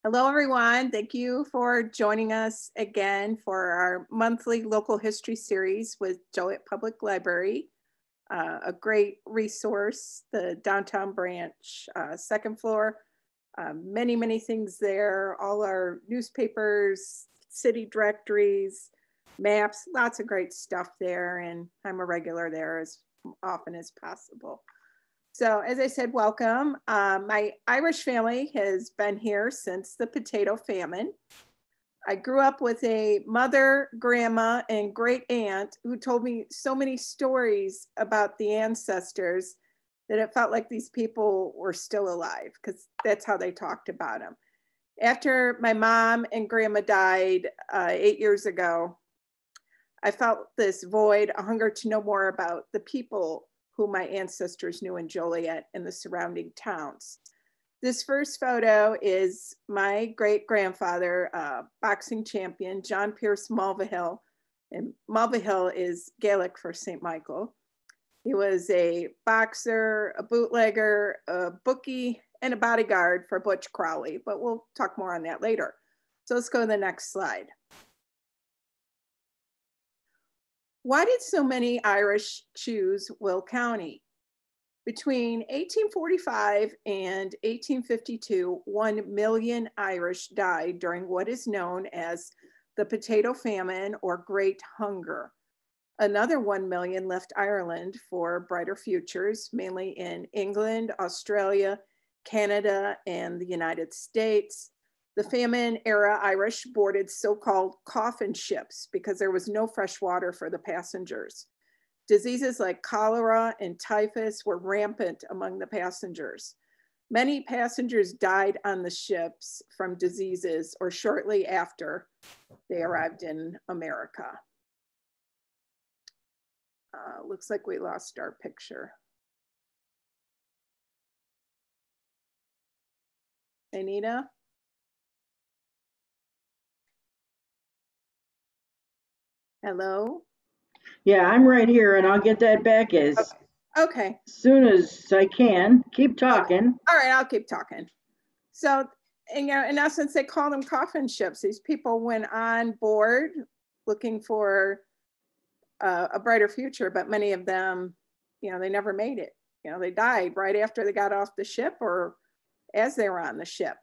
Hello, everyone. Thank you for joining us again for our monthly local history series with Joliet Public Library. A great resource, the downtown branch, second floor, many things there, all our newspapers, city directories, maps, lots of great stuff there. And I'm a regular there as often as possible. So as I said, welcome. My Irish family has been here since the potato famine. I grew up with a mother, grandma, and great aunt who told me so many stories about the ancestors that it felt like these people were still alive because that's how they talked about them. After my mom and grandma died 8 years ago, I felt this void, a hunger to know more about the people who my ancestors knew in Joliet and the surrounding towns. This first photo is my great-grandfather, boxing champion, John Pierce Mulvihill. And Mulvihill is Gaelic for St. Michael. He was a boxer, a bootlegger, a bookie, and a bodyguard for Butch Crowley, but we'll talk more on that later. So let's go to the next slide. Why did so many Irish choose Will County? Between 1845 and 1852, 1 million Irish died during what is known as the Potato Famine or Great Hunger. Another 1 million left Ireland for brighter futures, mainly in England, Australia, Canada, and the United States. The famine era Irish boarded so-called coffin ships because there was no fresh water for the passengers. Diseases like cholera and typhus were rampant among the passengers. Many passengers died on the ships from diseases or shortly after they arrived in America. Looks like we lost our picture. Anita? Hello? Yeah, I'm right here and I'll get that back as soon as I can. Keep talking. Okay. All right, I'll keep talking. So, in essence, they call them coffin ships. These people went on board looking for a brighter future, but many of them, they never made it. They died right after they got off the ship or as they were on the ship.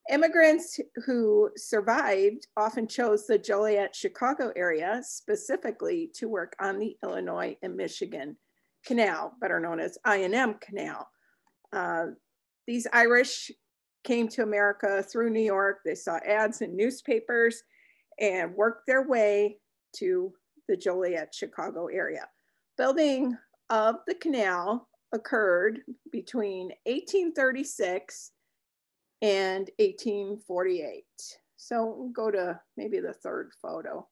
Immigrants who survived often chose the Joliet-Chicago area specifically to work on the Illinois and Michigan Canal, better known as I&M Canal. These Irish came to America through New York. They saw ads in newspapers and worked their way to the Joliet-Chicago area. Building of the canal occurred between 1836 and 1848. So we'll go to maybe the third photo.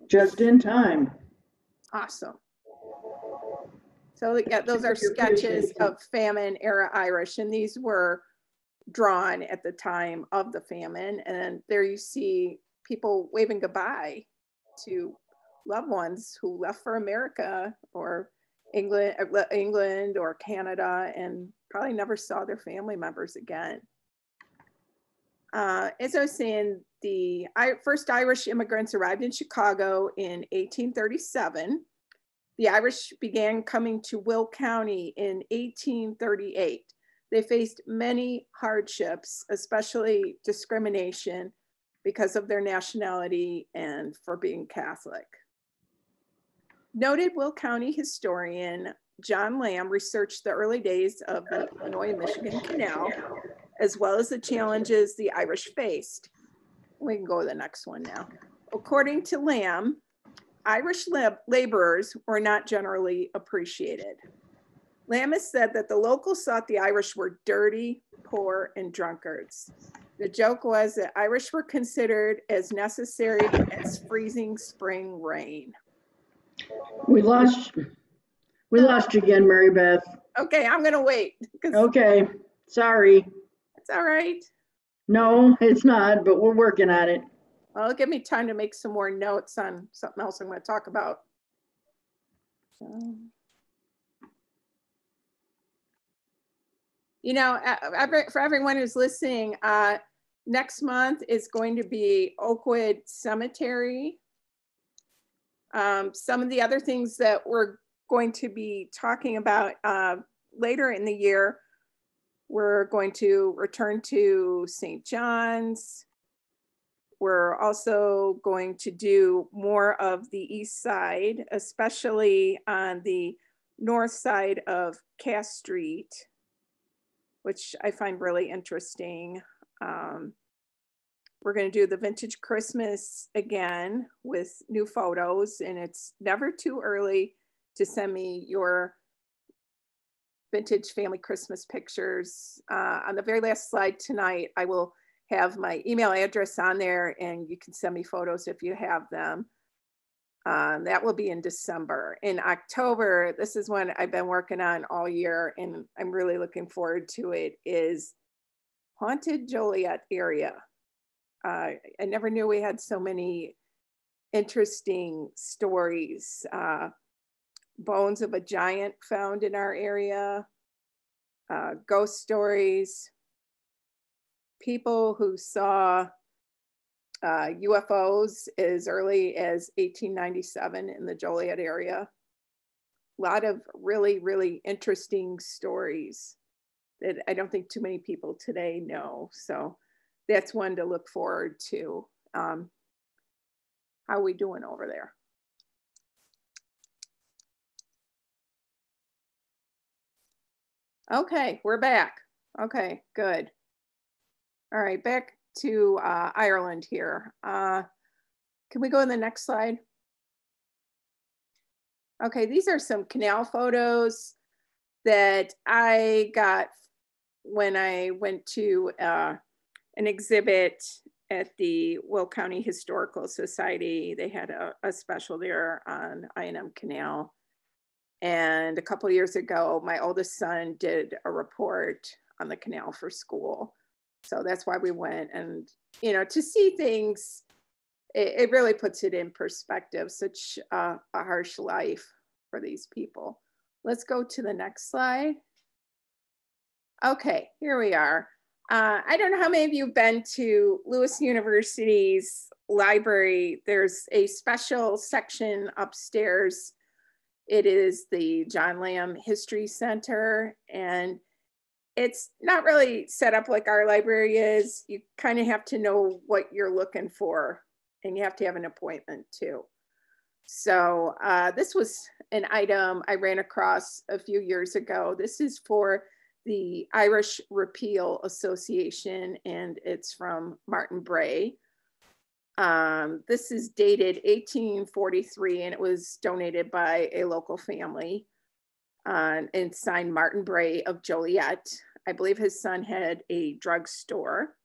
Just in time. Awesome. So yeah, those are sketches of famine era Irish, and these were drawn at the time of the famine. And there you see people waving goodbye to loved ones who left for America or England or Canada and probably never saw their family members again. As I was saying, the first Irish immigrants arrived in Chicago in 1837. The Irish began coming to Will County in 1838. They faced many hardships, especially discrimination because of their nationality and for being Catholic. Noted Will County historian John Lamb researched the early days of the Illinois-Michigan Canal, as well as the challenges the Irish faced. We can go to the next one now. According to Lamb, Irish laborers were not generally appreciated. Lamb has said that the locals thought the Irish were dirty, poor, and drunkards. The joke was that Irish were considered as necessary as freezing spring rain. We lost you again, Mary Beth. Okay, I'm gonna wait. Okay, sorry. It's all right. No, it's not, but we're working on it. Well, it'll give me time to make some more notes on something else I'm gonna talk about. So. you know, for everyone who's listening, next month is going to be Oakwood Cemetery. Some of the other things that we're going to be talking about later in the year, we're going to return to St. John's. We're also going to do more of the east side, especially on the north side of Cass Street, which I find really interesting. We're going to do the vintage Christmas again with new photos, and it's never too early to send me your vintage family Christmas pictures. On the very last slide tonight, I will have my email address on there, and you can send me photos if you have them. That will be in December. In October, this is one I've been working on all year, and I'm really looking forward to it, is Haunted Joliet area. I never knew we had so many interesting stories. Bones of a giant found in our area, ghost stories, people who saw UFOs as early as 1897 in the Joliet area. A lot of really, really interesting stories that I don't think too many people today know. So that's one to look forward to. How are we doing over there? Okay, we're back. Okay, good. All right, back to Ireland here. Can we go to the next slide? Okay, these are some canal photos that I got when I went to an exhibit at the Will County Historical Society. They had a special there on I&M Canal. And a couple of years ago, my oldest son did a report on the canal for school. So that's why we went. And, you know, to see things, it really puts it in perspective, such a harsh life for these people. Let's go to the next slide. Okay, here we are. I don't know how many of you have been to Lewis University's library. There's a special section upstairs. It is the John Lamb History Center, and it's not really set up like our library is. You kind of have to know what you're looking for, and you have to have an appointment too. So this was an item I ran across a few years ago. This is for the Irish Repeal Association, and it's from Martin Bray. This is dated 1843, and it was donated by a local family and signed Martin Bray of Joliet. I believe his son had a drugstore.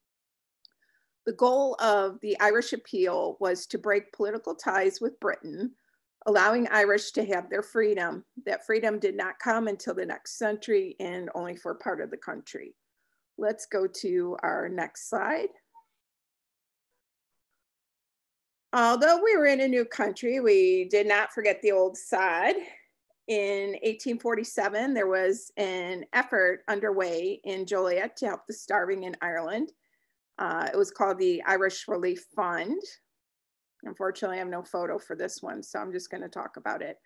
The goal of the Irish Appeal was to break political ties with Britain, allowing Irish to have their freedom. That freedom did not come until the next century and only for part of the country. Let's go to our next slide. Although we were in a new country, we did not forget the old sod. In 1847, there was an effort underway in Joliet to help the starving in Ireland. It was called the Irish Relief Fund. Unfortunately, I have no photo for this one, so I'm just going to talk about it.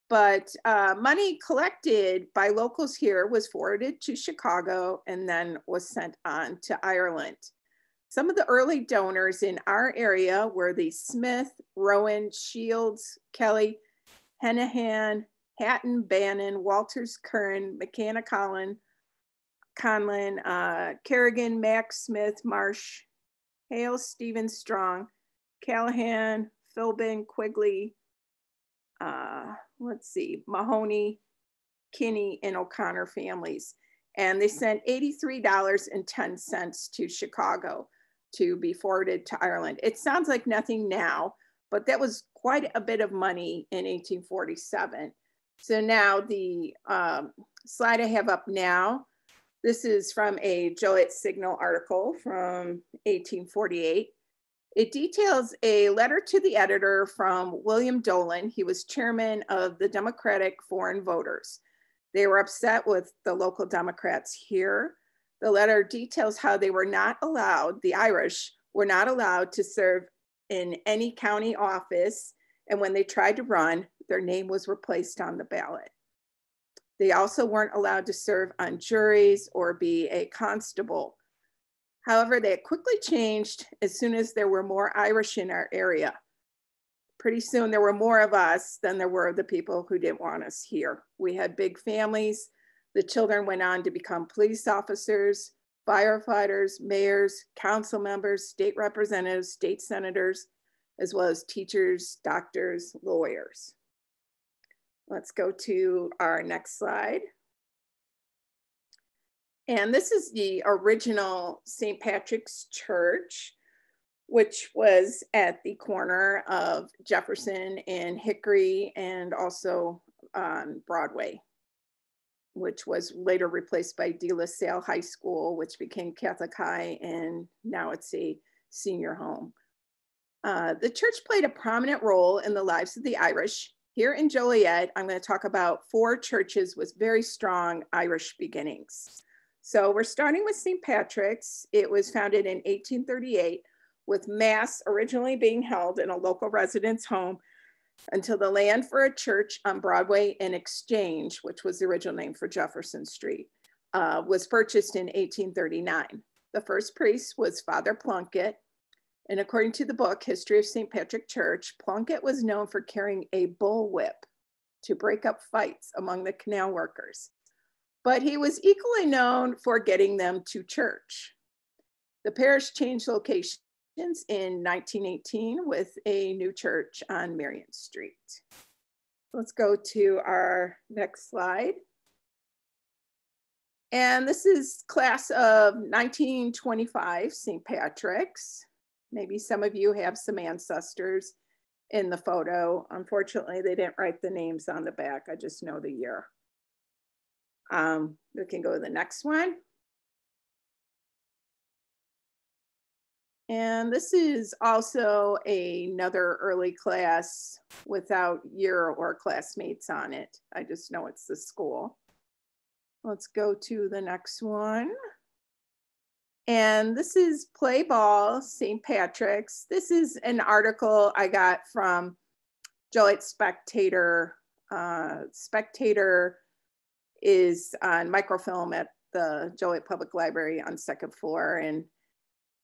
But money collected by locals here was forwarded to Chicago and then was sent on to Ireland. Some of the early donors in our area were the Smith, Rowan, Shields, Kelly, Hennehan, Hatton, Bannon, Walters, Kern, McCann, Conlon, Kerrigan, Mack, Smith, Marsh, Hale, Stevens, Strong, Callahan, Philbin, Quigley, let's see, Mahoney, Kinney, and O'Connor families. And they sent $83.10 to Chicago to be forwarded to Ireland. It sounds like nothing now, but that was quite a bit of money in 1847. So now the slide I have up now, this is from a Joliet Signal article from 1848. It details a letter to the editor from William Dolan. He was chairman of the Democratic Foreign Voters. They were upset with the local Democrats here. The letter details how they were not allowed, the Irish were not allowed to serve in any county office, and when they tried to run, their name was replaced on the ballot. They also weren't allowed to serve on juries or be a constable. However, they quickly changed as soon as there were more Irish in our area. Pretty soon there were more of us than there were of the people who didn't want us here. We had big families. The children went on to become police officers, firefighters, mayors, council members, state representatives, state senators, as well as teachers, doctors, lawyers. Let's go to our next slide. And this is the original St. Patrick's Church, which was at the corner of Jefferson and Hickory, and also on Broadway, which was later replaced by De La Salle High School, which became Catholic High, and now it's a senior home. The church played a prominent role in the lives of the Irish. Here in Joliet, I'm going to talk about 4 churches with very strong Irish beginnings. So we're starting with St. Patrick's. It was founded in 1838, with Mass originally being held in a local residence home until the land for a church on Broadway in Exchange, which was the original name for Jefferson Street, was purchased in 1839. The first priest was Father Plunkett. And according to the book, History of St. Patrick Church, Plunkett was known for carrying a bullwhip to break up fights among the canal workers. But he was equally known for getting them to church. The parish changed locations in 1918 with a new church on Marion Street. Let's go to our next slide. And this is class of 1925, St. Patrick's. Maybe some of you have some ancestors in the photo. Unfortunately, they didn't write the names on the back. I just know the year. We can go to the next one. And this is also another early class without year or classmates on it. I just know it's the school. Let's go to the next one. And this is Play Ball, St. Patrick's. This is an article I got from Joliet Spectator. Spectator is on microfilm at the Joliet Public Library on 2nd floor. And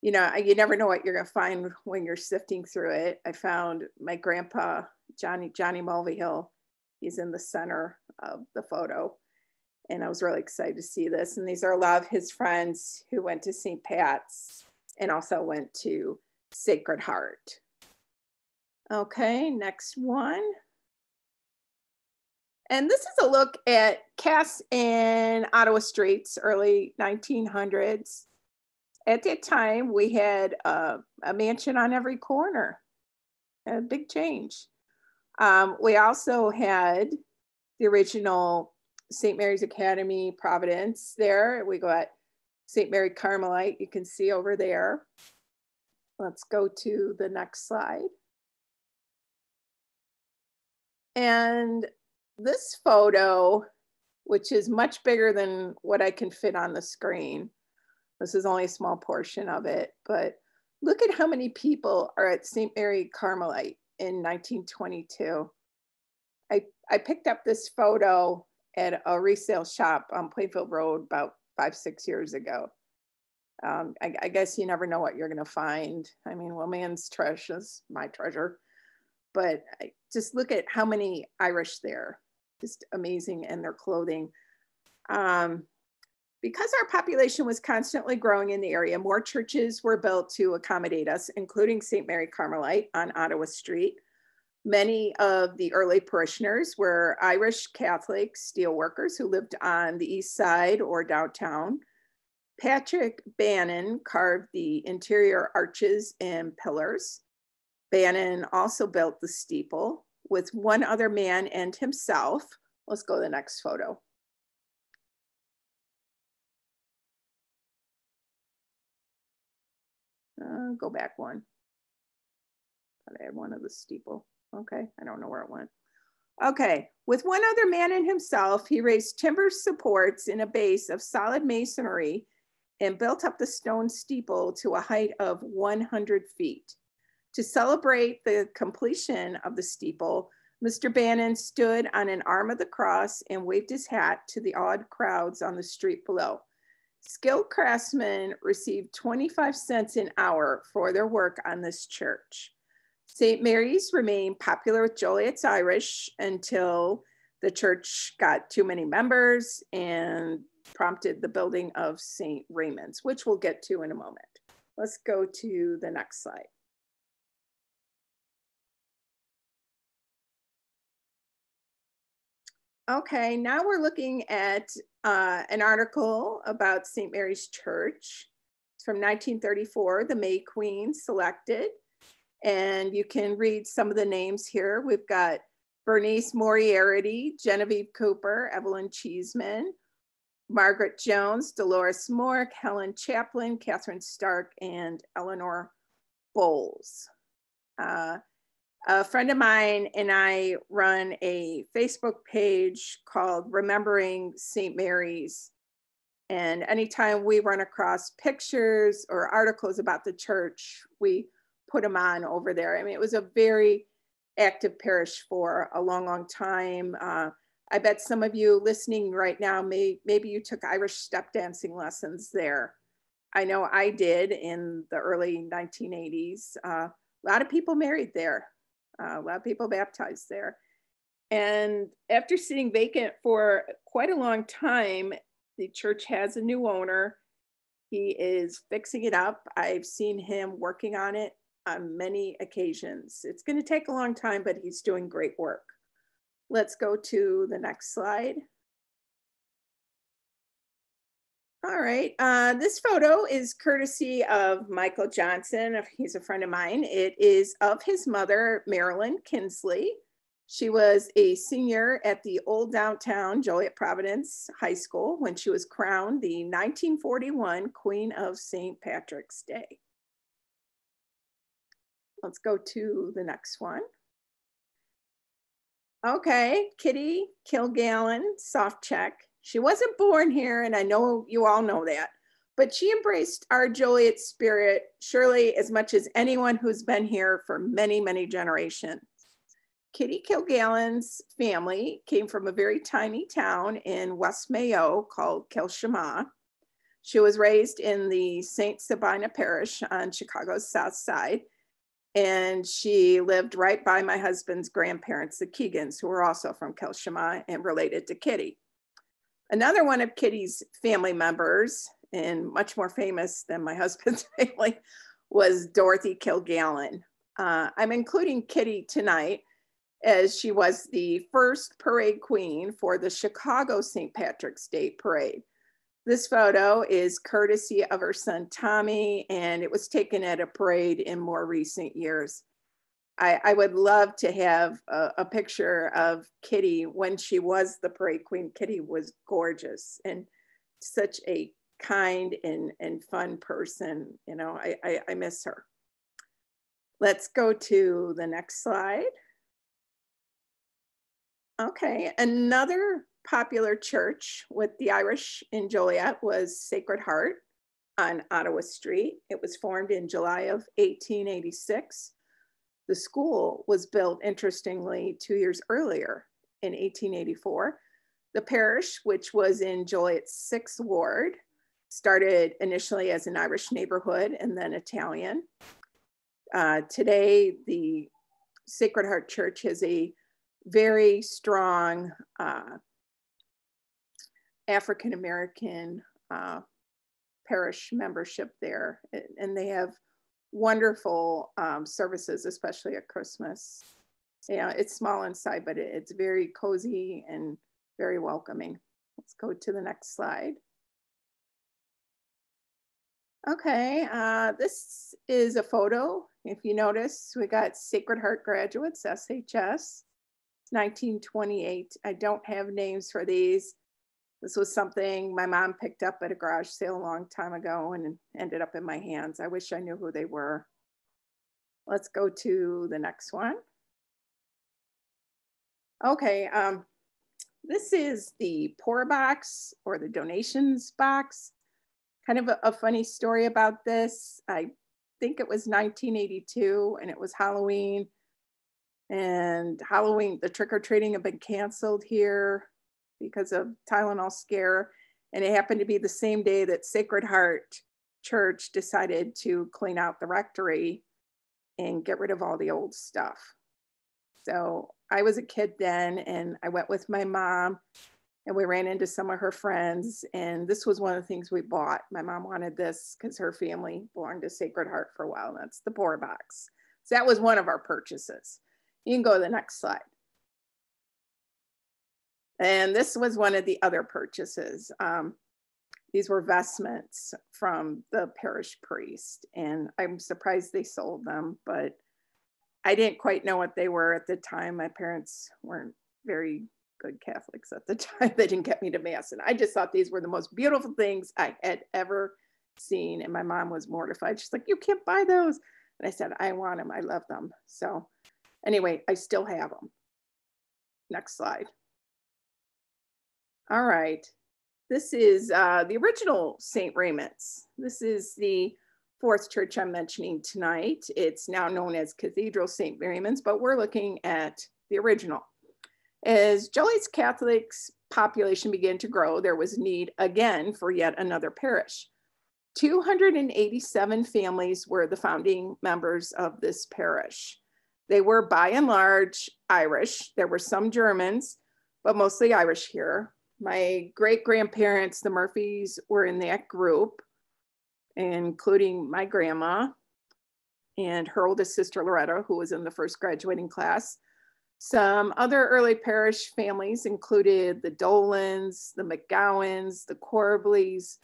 you know, you never know what you're gonna find when you're sifting through it. I found my grandpa, Johnny Mulvihill. He's in the center of the photo. And I was really excited to see this. And these are a lot of his friends who went to St. Pat's and also went to Sacred Heart. Okay, next one. And this is a look at Cass and Ottawa streets, early 1900s. At that time, we had a mansion on every corner, a big change. We also had the original St. Mary's Academy, Providence there. We got St. Mary Carmelite, you can see over there. Let's go to the next slide. And this photo, which is much bigger than what I can fit on the screen. This is only a small portion of it, but look at how many people are at St. Mary Carmelite in 1922. I picked up this photo at a resale shop on Plainfield Road about 5-6 years ago. I guess you never know what you're gonna find. I mean, well, man's treasure is my treasure, but just look at how many Irish there, just amazing, and their clothing. Because our population was constantly growing in the area, more churches were built to accommodate us, including St. Mary Carmelite on Ottawa Street. Many of the early parishioners were Irish Catholic steelworkers who lived on the east side or downtown. Patrick Bannon carved the interior arches and pillars. Bannon also built the steeple with one other man and himself. Let's go to the next photo. Go back one. I had one of the steeple. Okay, I don't know where it went. Okay, with one other man and himself, he raised timber supports in a base of solid masonry and built up the stone steeple to a height of 100 feet. To celebrate the completion of the steeple, Mr. Bannon stood on an arm of the cross and waved his hat to the awed crowds on the street below. Skilled craftsmen received 25 cents an hour for their work on this church. St. Mary's remained popular with Joliet's Irish until the church got too many members and prompted the building of St. Raymond's, which we'll get to in a moment. Let's go to the next slide. Okay, now we're looking at an article about St. Mary's Church. It's from 1934, the May Queen selected. And you can read some of the names here. We've got Bernice Moriarty, Genevieve Cooper, Evelyn Cheeseman, Margaret Jones, Dolores Moore, Helen Chaplin, Catherine Stark, and Eleanor Bowles. A friend of mine and I run a Facebook page called Remembering St. Mary's. And anytime we run across pictures or articles about the church, we put them on over there. I mean, it was a very active parish for a long, long time. I bet some of you listening right now, maybe you took Irish step dancing lessons there. I know I did in the early 1980s. A lot of people married there. A lot of people baptized there. And after sitting vacant for quite a long time, the church has a new owner. He is fixing it up. I've seen him working on it on many occasions. It's going to take a long time, but he's doing great work. Let's go to the next slide. All right, this photo is courtesy of Michael Johnson. He's a friend of mine. It is of his mother, Marilyn Kinsley. She was a senior at the old downtown Joliet Providence High School when she was crowned the 1941 Queen of St. Patrick's Day. Let's go to the next one. Okay, Kitty Kilgallen, soft check. She wasn't born here, and I know you all know that, but she embraced our Joliet spirit surely as much as anyone who's been here for many, many generations. Kitty Kilgallen's family came from a very tiny town in West Mayo called Kilshama. She was raised in the St. Sabina Parish on Chicago's South Side, and she lived right by my husband's grandparents, the Keegans, who were also from Kilshama and related to Kitty. Another one of Kitty's family members, and much more famous than my husband's family, was Dorothy Kilgallen. I'm including Kitty tonight as she was the first parade queen for the Chicago St. Patrick's Day parade. This photo is courtesy of her son, Tommy, and it was taken at a parade in more recent years. I would love to have a picture of Kitty when she was the parade queen. Kitty was gorgeous and such a kind and fun person. You know, I miss her. Let's go to the next slide. Okay, another popular church with the Irish in Joliet was Sacred Heart on Ottawa Street. It was formed in July of 1886. The school was built, interestingly, 2 years earlier in 1884. The parish, which was in Joliet's 6th ward, started initially as an Irish neighborhood and then Italian. Today, the Sacred Heart Church has a very strong African-American parish membership there, and they have wonderful services, especially at Christmas. Yeah, it's small inside, but it's very cozy and very welcoming. Let's go to the next slide. Okay, this is a photo. If you notice, we got Sacred Heart graduates, SHS, 1928. I don't have names for these. This was something my mom picked up at a garage sale a long time ago and ended up in my hands. I wish I knew who they were. Let's go to the next one. Okay, this is the pour box or the donations box. Kind of a funny story about this. I think it was 1982 and it was Halloween. And Halloween, the trick-or-treating had been canceled here because of Tylenol scare. And it happened to be the same day that Sacred Heart Church decided to clean out the rectory and get rid of all the old stuff. So I was a kid then, and I went with my mom, and we ran into some of her friends, and this was one of the things we bought. My mom wanted this because her family belonged to Sacred Heart for a while, and that's the pour box. So that was one of our purchases. You can go to the next slide. And this was one of the other purchases. These were vestments from the parish priest, and I'm surprised they sold them, but I didn't quite know what they were at the time. My parents weren't very good Catholics at the time. They didn't get me to mass, and I just thought these were the most beautiful things I had ever seen, and my mom was mortified. She's like, "You can't buy those." And I said, "I want them. I love them." So anyway, I still have them. Next slide. All right. This is the original St. Raymond's. This is the fourth church I'm mentioning tonight. It's now known as Cathedral St. Raymond's, but we're looking at the original. As Joliet's Catholics population began to grow, there was need again for yet another parish. 287 families were the founding members of this parish. They were by and large Irish. There were some Germans, but mostly Irish here. My great-grandparents, the Murphys, were in that group, including my grandma and her oldest sister, Loretta, who was in the first graduating class. Some other early parish families included the Dolans, the McGowans, the Corbleys,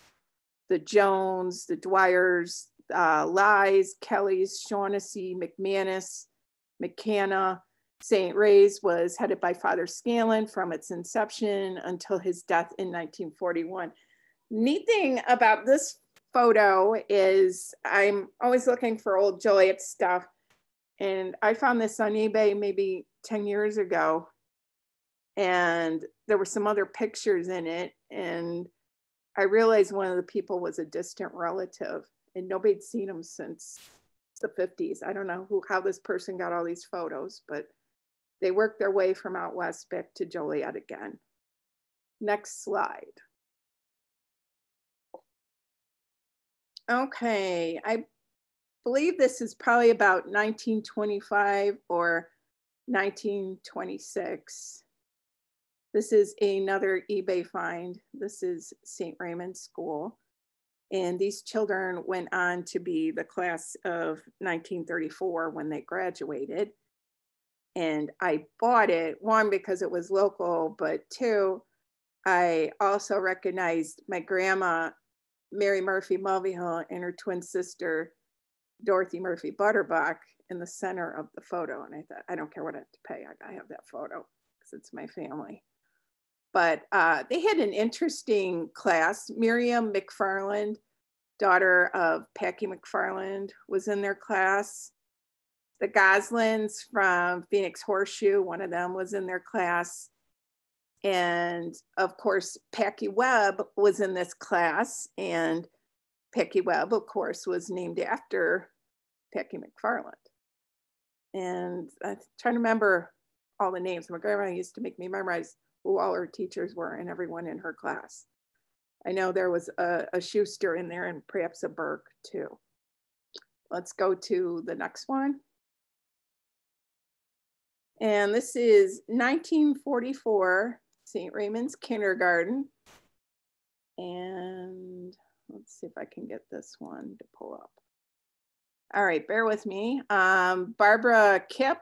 the Jones, the Dwyers, Lyes, Kellys, Shaughnessy, McManus, McCann. St. Ray's was headed by Father Scanlon from its inception until his death in 1941. Neat thing about this photo is I'm always looking for old Joliet stuff, and I found this on eBay maybe 10 years ago, and there were some other pictures in it, and I realized one of the people was a distant relative, and nobody'd seen him since the 50s. I don't know how this person got all these photos, but they worked their way from out west back to Joliet again. Next slide. Okay, I believe this is probably about 1925 or 1926. This is another eBay find. This is St. Raymond's School. And these children went on to be the class of 1934 when they graduated. And I bought it, one, because it was local, but two, I also recognized my grandma, Mary Murphy Mulvihill, and her twin sister, Dorothy Murphy Butterbuck, in the center of the photo. And I thought, I don't care what I have to pay, I have that photo because it's my family. But they had an interesting class. Miriam McFarland, daughter of Packy Mcfarland, was in their class. The Goslins from Phoenix Horseshoe, one of them was in their class. And of course, Packy Webb was in this class. And Packy Webb, of course, was named after Packy Mcfarland. And I'm trying to remember all the names. My grandma used to make me memorize who all her teachers were and everyone in her class. I know there was a Schuster in there and perhaps a Burke too. Let's go to the next one. And this is 1944, St. Raymond's Kindergarten. And let's see if I can get this one to pull up. All right, bear with me. Barbara Kipp,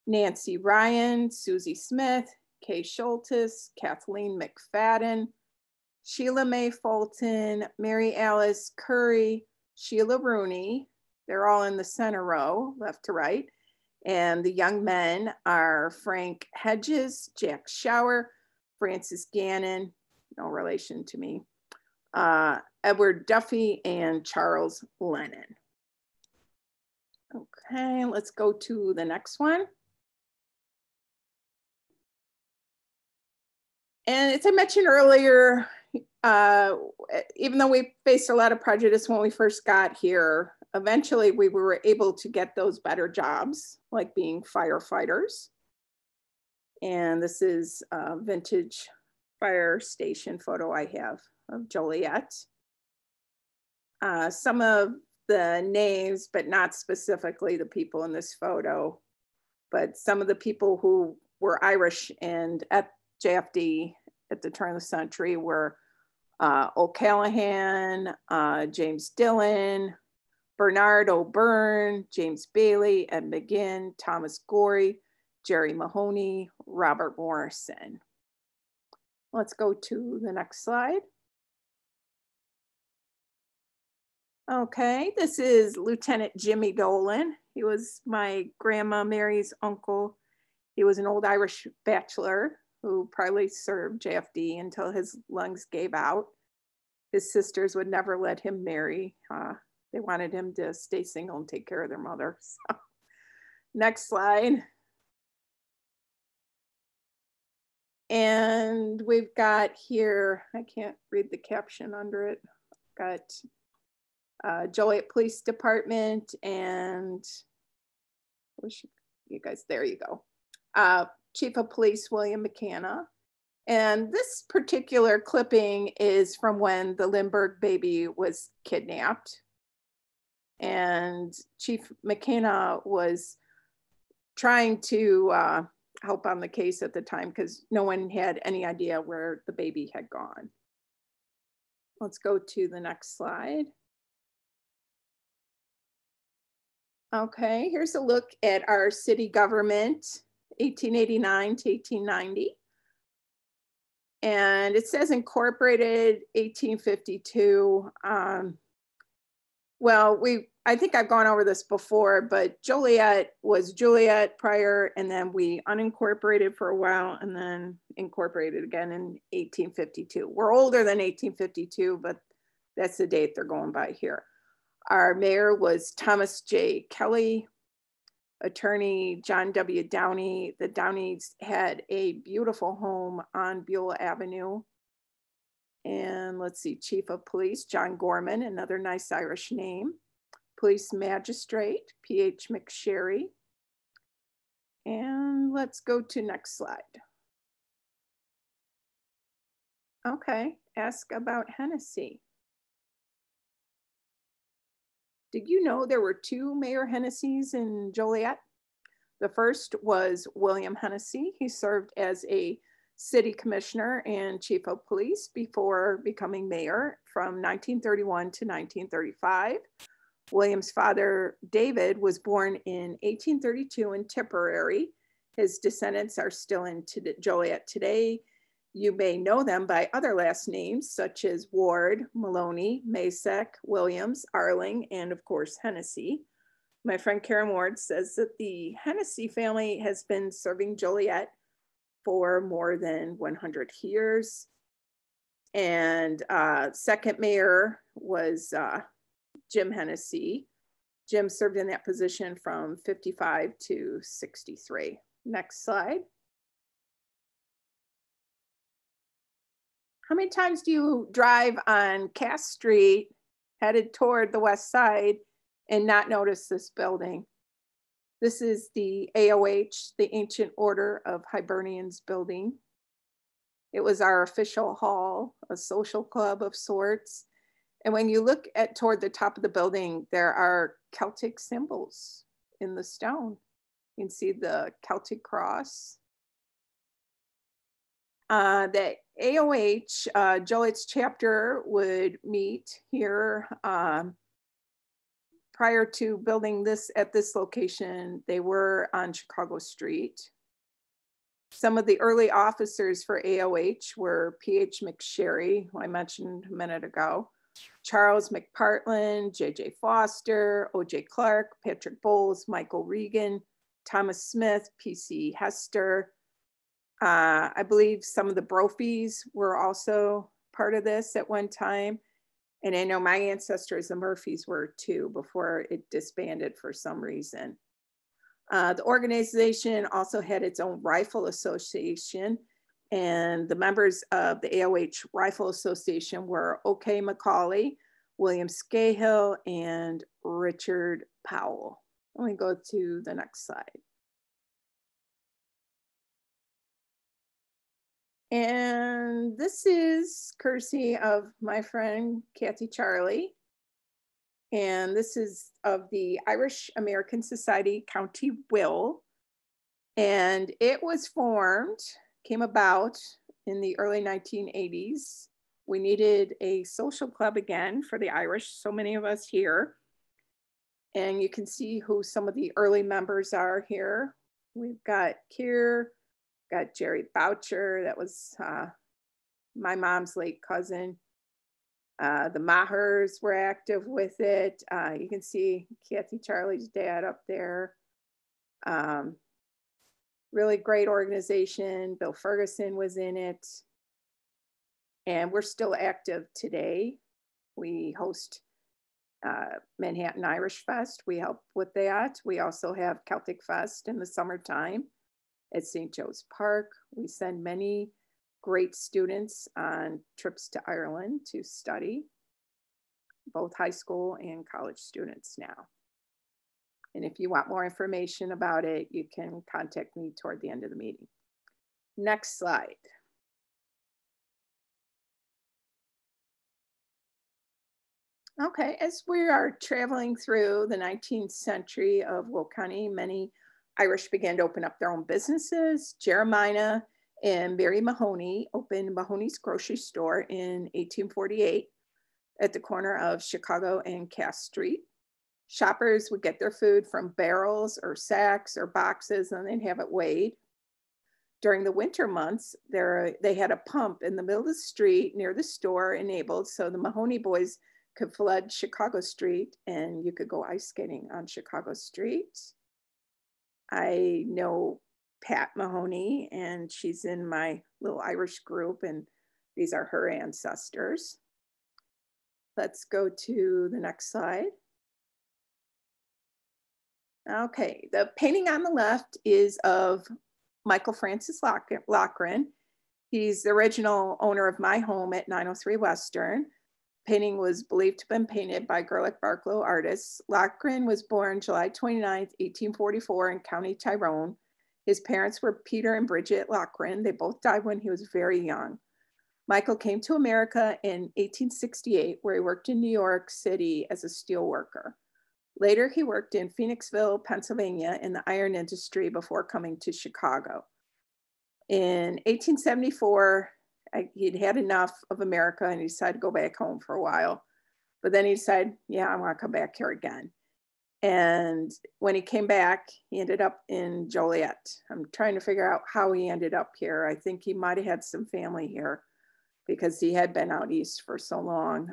Nancy Ryan, Susie Smith, Kay Schultes, Kathleen McFadden, Sheila Mae Fulton, Mary Alice Curry, Sheila Rooney. They're all in the center row, left to right. And the young men are Frank Hedges, Jack Shower, Francis Gannon, no relation to me, Edward Duffy, and Charles Lennon. Okay, let's go to the next one. And as I mentioned earlier, even though we faced a lot of prejudice when we first got here, eventually we were able to get those better jobs, like being firefighters. And this is a vintage fire station photo I have of Joliet. Some of the names, but not specifically the people in this photo, but some of the people who were Irish and at JFD at the turn of the century were O'Callaghan, James Dillon, Bernard O'Byrne, James Bailey, Ed McGinn, Thomas Gorey, Jerry Mahoney, Robert Morrison. Let's go to the next slide. Okay, this is Lieutenant Jimmy Dolan. He was my grandma Mary's uncle. He was an old Irish bachelor who probably served JFD until his lungs gave out. His sisters would never let him marry. They wanted him to stay single and take care of their mother. So. Next slide. And we've got here, I can't read the caption under it, got Joliet Police Department and, you guys, there you go. Chief of Police William Mccann. And this particular clipping is from when the Lindbergh baby was kidnapped. And Chief Mccann was trying to help on the case at the time because no one had any idea where the baby had gone. Let's go to the next slide. Okay, here's a look at our city government, 1889 to 1890. And it says incorporated 1852. Well, I think I've gone over this before, but Joliet was Juliet prior, and then we unincorporated for a while and then incorporated again in 1852. We're older than 1852, but that's the date they're going by here. Our mayor was Thomas J. Kelly, attorney John W. Downey. The Downeys had a beautiful home on Beulah Avenue. And let's see, Chief of Police, John Gorman, another nice Irish name. Police Magistrate, P.H. McSherry. And let's go to next slide. Okay, ask about Hennessy. Did you know there were two Mayor Hennessy's in Joliet? The first was William Hennessy. He served as a city commissioner and chief of police before becoming mayor from 1931 to 1935. William's father, David, was born in 1832 in Tipperary. His descendants are still in Joliet today. You may know them by other last names, such as Ward, Maloney, Masek, Williams, Arling, and of course, Hennessy. My friend Karen Ward says that the Hennessy family has been serving Joliet for more than 100 years. And second mayor was Jim Hennessy. Jim served in that position from 55 to 63. Next slide. How many times do you drive on Cass Street headed toward the west side and not notice this building? This is the AOH, the Ancient Order of Hibernians building. It was our official hall, a social club of sorts. And when you look toward the top of the building, there are Celtic symbols in the stone. You can see the Celtic cross. The AOH, Joliet's chapter, would meet here. Prior to building this at this location, they were on Chicago Street. Some of the early officers for AOH were P.H. McSherry, who I mentioned a minute ago, Charles McPartland, J.J. Foster, O.J. Clark, Patrick Bowles, Michael Regan, Thomas Smith, P.C. Hester. I believe some of the Brophies were also part of this at one time. And I know my ancestors, the Murphys, were too before it disbanded for some reason. The organization also had its own rifle association, And the members of the AOH Rifle Association were O.K. McCauley, William Scahill, and Richard Powell. Let me go to the next slide. And this is courtesy of my friend, Kathy Charlie. And this is of the Irish American Society County Will. And it was formed, came about in the early 1980s. We needed a social club again for the Irish, so many of us here. And you can see who some of the early members are here. We've got Keir, got Jerry Boucher, that was my mom's late cousin. The Mahers were active with it. You can see Kathy Charlie's dad up there. Really great organization. Bill Ferguson was in it. And we're still active today. We host Manhattan Irish Fest. We help with that. We also have Celtic Fest in the summertime at St. Joe's Park. We send many great students on trips to Ireland to study, both high school and college students now. And if you want more information about it, you can contact me toward the end of the meeting. Next slide. Okay, as we are traveling through the 19th century of Will County, many Irish began to open up their own businesses. Jeremiah and Mary Mahoney opened Mahoney's grocery store in 1848 at the corner of Chicago and Cass Street. Shoppers would get their food from barrels or sacks or boxes, and they'd have it weighed. During the winter months, they had a pump in the middle of the street near the store enabled so the Mahoney boys could flood Chicago Street and you could go ice skating on Chicago Street. I know Pat Mahoney, and she's in my little Irish group, and these are her ancestors. Let's go to the next slide. Okay, the painting on the left is of Michael Francis Lochren. He's the original owner of my home at 903 Western. Painting was believed to have been painted by Gerlich Barklow artists. Lochren was born July 29th, 1844 in County Tyrone. His parents were Peter and Bridget Lochren. They both died when he was very young. Michael came to America in 1868, where he worked in New York City as a steel worker. Later, he worked in Phoenixville, Pennsylvania in the iron industry before coming to Chicago. In 1874, he'd had enough of America and he decided to go back home for a while. But then he decided, yeah, I want to come back here again. And when he came back, he ended up in Joliet. I'm trying to figure out how he ended up here. I think he might have had some family here because he had been out east for so long.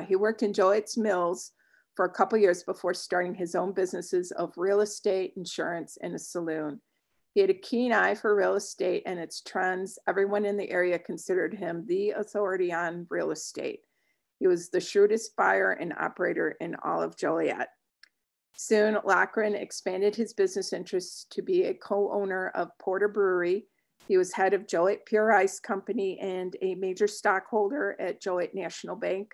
He worked in Joliet's mills for a couple years before starting his own businesses of real estate, insurance, and a saloon. He had a keen eye for real estate and its trends. Everyone in the area considered him the authority on real estate. He was the shrewdest buyer and operator in all of Joliet. Soon, Lochren expanded his business interests to be a co-owner of Porter Brewery. He was head of Joliet Pure Ice Company and a major stockholder at Joliet National Bank,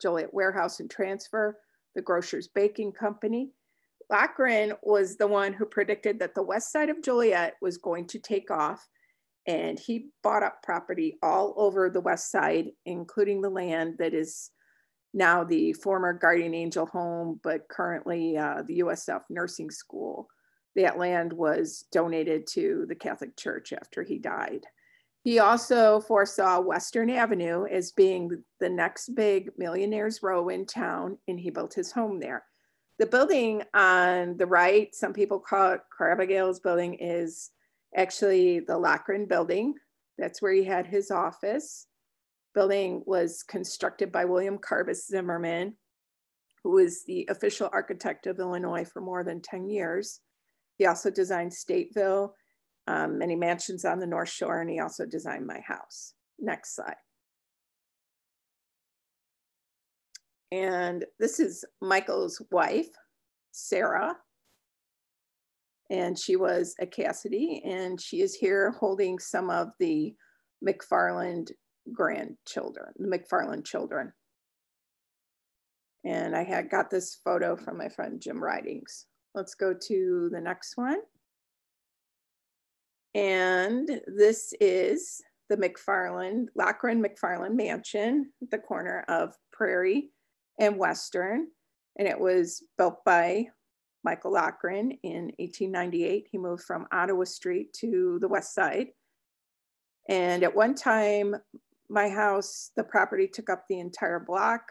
Joliet Warehouse and Transfer, the Grocers Baking Company. Lochren was the one who predicted that the west side of Joliet was going to take off, and he bought up property all over the west side, including the land that is now the former Guardian Angel home, but currently the USF Nursing School. That land was donated to the Catholic Church after he died. He also foresaw Western Avenue as being the next big millionaire's row in town, and he built his home there. The building on the right, some people call it Carabigail's building, is actually the Lochren building. That's where he had his office. Building was constructed by William Carbis Zimmerman, who was the official architect of Illinois for more than 10 years. He also designed Stateville, many mansions on the North Shore, and he also designed my house. Next slide. And this is Michael's wife, Sarah. And she was a Cassidy, and she is here holding some of the Mcfarland grandchildren, the Mcfarland children. And I had got this photo from my friend Jim Ridings. Let's go to the next one. And this is the Lochren Mcfarland mansion at the corner of Prairie and Western. And it was built by Michael Lochren in 1898. He moved from Ottawa Street to the west side. And at one time, my house, the property took up the entire block.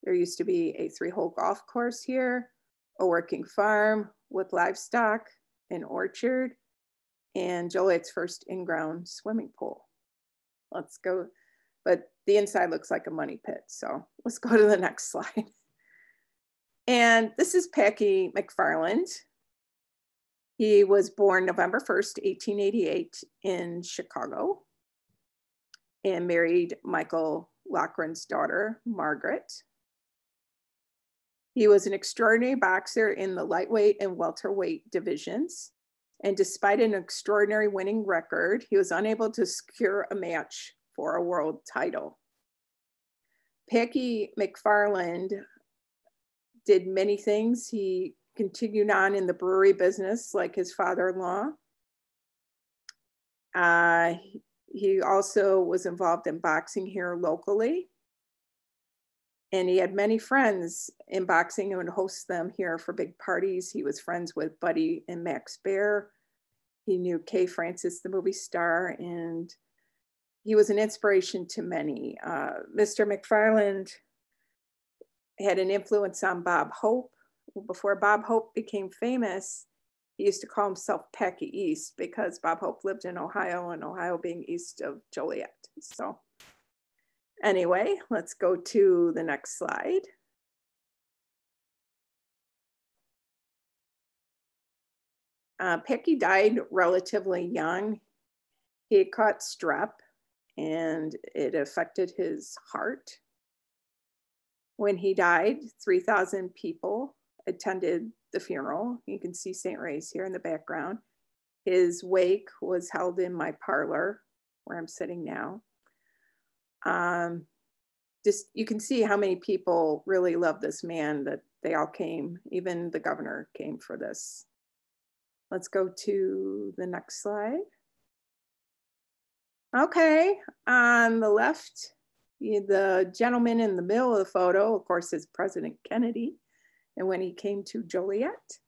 There used to be a 3-hole golf course here, a working farm with livestock, an orchard, and Joliet's first in-ground swimming pool. Let's go, but the inside looks like a money pit. So let's go to the next slide. And this is Packy Mcfarland. He was born November 1st, 1888 in Chicago and married Michael Lochren's daughter, Margaret. He was an extraordinary boxer in the lightweight and welterweight divisions. And despite an extraordinary winning record, he was unable to secure a match for a world title. Packy Mcfarland did many things. He continued on in the brewery business like his father-in-law. He also was involved in boxing here locally. And he had many friends in boxing and would host them here for big parties. He was friends with Buddy and Max Baer. He knew Kay Francis, the movie star, and he was an inspiration to many. Mr. Mcfarland had an influence on Bob Hope. Before Bob Hope became famous, he used to call himself Packy East because Bob Hope lived in Ohio, and Ohio being east of Joliet. So anyway, let's go to the next slide. Packy died relatively young. He had caught strep and it affected his heart. When he died, 3,000 people attended the funeral. You can see St. Ray's here in the background. His wake was held in my parlor where I'm sitting now. Just you can see how many people really love this man, that they all came. Even the governor came for this. Let's go to the next slide. Okay, on the left, the gentleman in the middle of the photo, of course, is President Kennedy, and when he came to Joliet.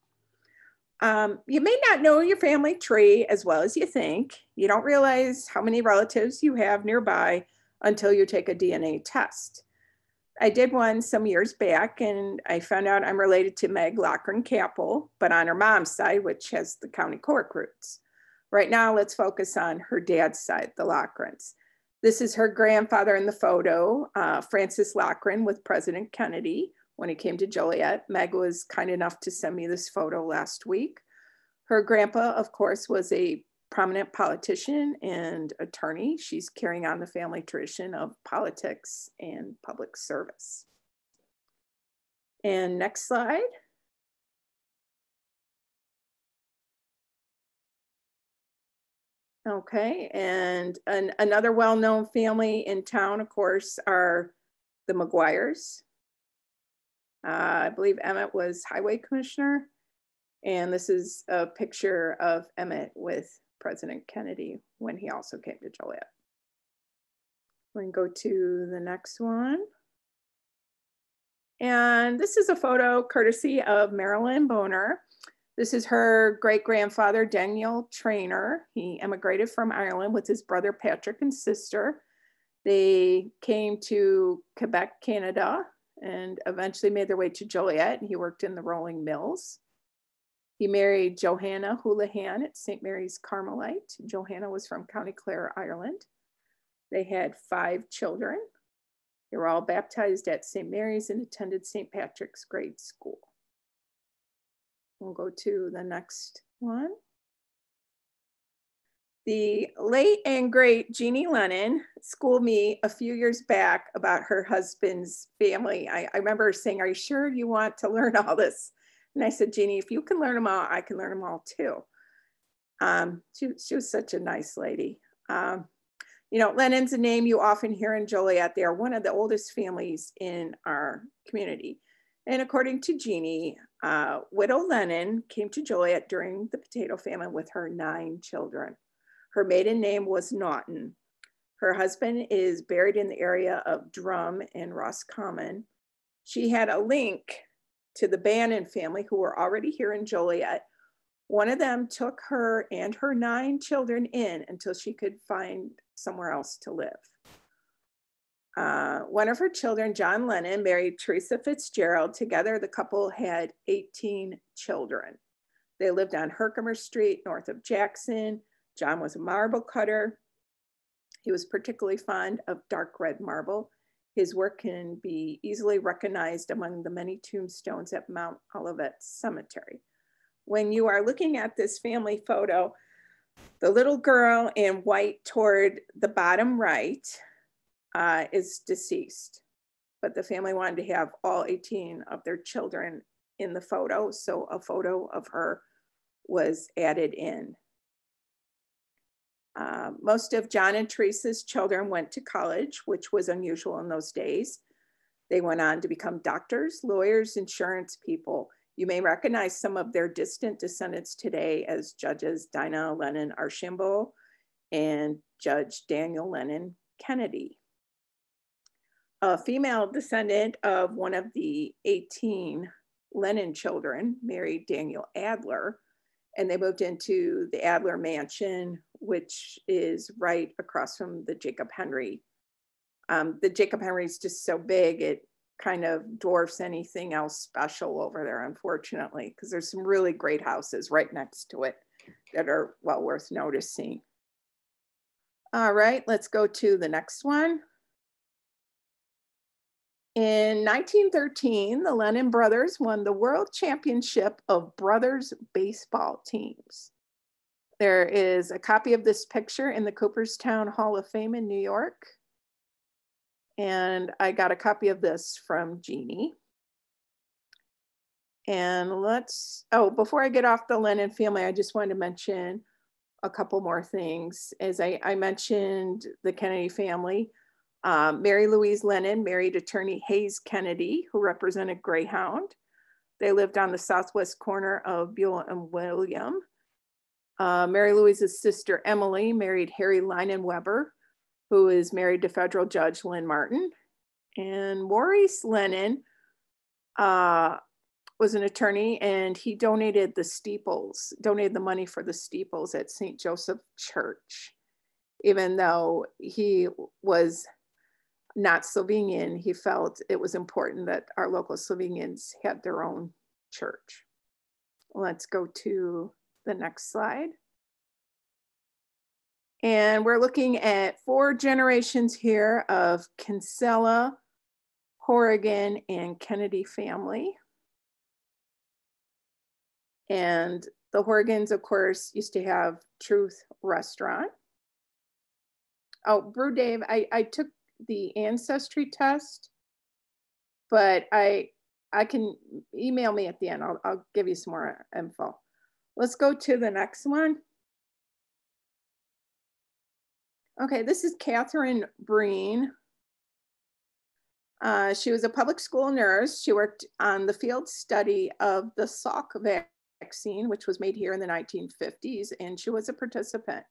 You may not know your family tree as well as you think. You don't realize how many relatives you have nearby until you take a DNA test. I did one some years back and I found out I'm related to Meg Lochren Capel, but on her mom's side, which has the county Cork roots. Right now, let's focus on her dad's side, the Lochrens. This is her grandfather in the photo, Francis Lochren with President Kennedy when he came to Joliet. Meg was kind enough to send me this photo last week. Her grandpa, of course, was a prominent politician and attorney. She's carrying on the family tradition of politics and public service. And next slide. Okay, and another well-known family in town, of course, are the Mcguires. I believe Emmett was highway commissioner. And this is a picture of Emmett with President Kennedy when he also came to Joliet. We can go to the next one. And this is a photo courtesy of Marilyn Boner. This is her great-grandfather, Daniel Traynor. He emigrated from Ireland with his brother Patrick and sister. They came to Quebec, Canada, and eventually made their way to Joliet, and he worked in the rolling mills. He married Johanna Houlihan at St. Mary's Carmelite. Johanna was from County Clare, Ireland. They had 5 children. They were all baptized at St. Mary's and attended St. Patrick's Grade School. We'll go to the next one. The late and great Jeannie Lennon schooled me a few years back about her husband's family. I remember her saying, "Are you sure you want to learn all this?" And I said, "Jeannie, if you can learn them all, I can learn them all too." She was such a nice lady. You know, Lennon's a name you often hear in Joliet. They are one of the oldest families in our community. And according to Jeannie, widow Lennon came to Joliet during the potato famine with her 9 children. Her maiden name was Naughton. Her husband is buried in the area of Drum in Roscommon. She had a link to the Bannon family, who were already here in Joliet. One of them took her and her 9 children in until she could find somewhere else to live. One of her children, John Lennon, married Teresa Fitzgerald. Together, the couple had 18 children. They lived on Herkimer Street, north of Jackson. John was a marble cutter. He was particularly fond of dark red marble. His work can be easily recognized among the many tombstones at Mount Olivet Cemetery. When you are looking at this family photo, the little girl in white toward the bottom right is deceased, but the family wanted to have all 18 of their children in the photo, so a photo of her was added in. Most of John and Teresa's children went to college, which was unusual in those days. They went on to become doctors, lawyers, insurance people. You may recognize some of their distant descendants today as Judges Dinah Lennon Archambault and Judge Daniel Lennon Kennedy. A female descendant of one of the 18 Lennon children married Daniel Adler, and they moved into the Adler Mansion, which is right across from the Jacob Henry. The Jacob Henry is just so big, it kind of dwarfs anything else special over there, unfortunately, because there's some really great houses right next to it that are well worth noticing. All right, let's go to the next one. In 1913, the Lennon brothers won the World Championship of Brothers Baseball Teams. There is a copy of this picture in the Cooperstown Hall of Fame in New York. And I got a copy of this from Jeannie. And before I get off the Lennon family, I just wanted to mention a couple more things. As I mentioned the Kennedy family, Mary Louise Lennon married attorney Hayes Kennedy, who represented Greyhound. They lived on the southwest corner of Beulah and William. Mary Louise's sister Emily married Harry Lynon Weber, who is married to federal judge Lynn Martin. And Maurice Lennon was an attorney, and he donated the money for the steeples at St. Joseph Church. Even though he was not Slovenian, he felt it was important that our local Slovenians had their own church. Let's go to the next slide. And we're looking at 4 generations here of Kinsella, Horrigan, and Kennedy family. And the Horrigans, of course, used to have Truth Restaurant. Oh, Brew Dave, I took the ancestry test, but I can email me at the end. I'll give you some more info. Let's go to the next one. Okay, this is Katherine Breen. She was a public school nurse. She worked on the field study of the Salk vaccine, which was made here in the 1950s, and she was a participant.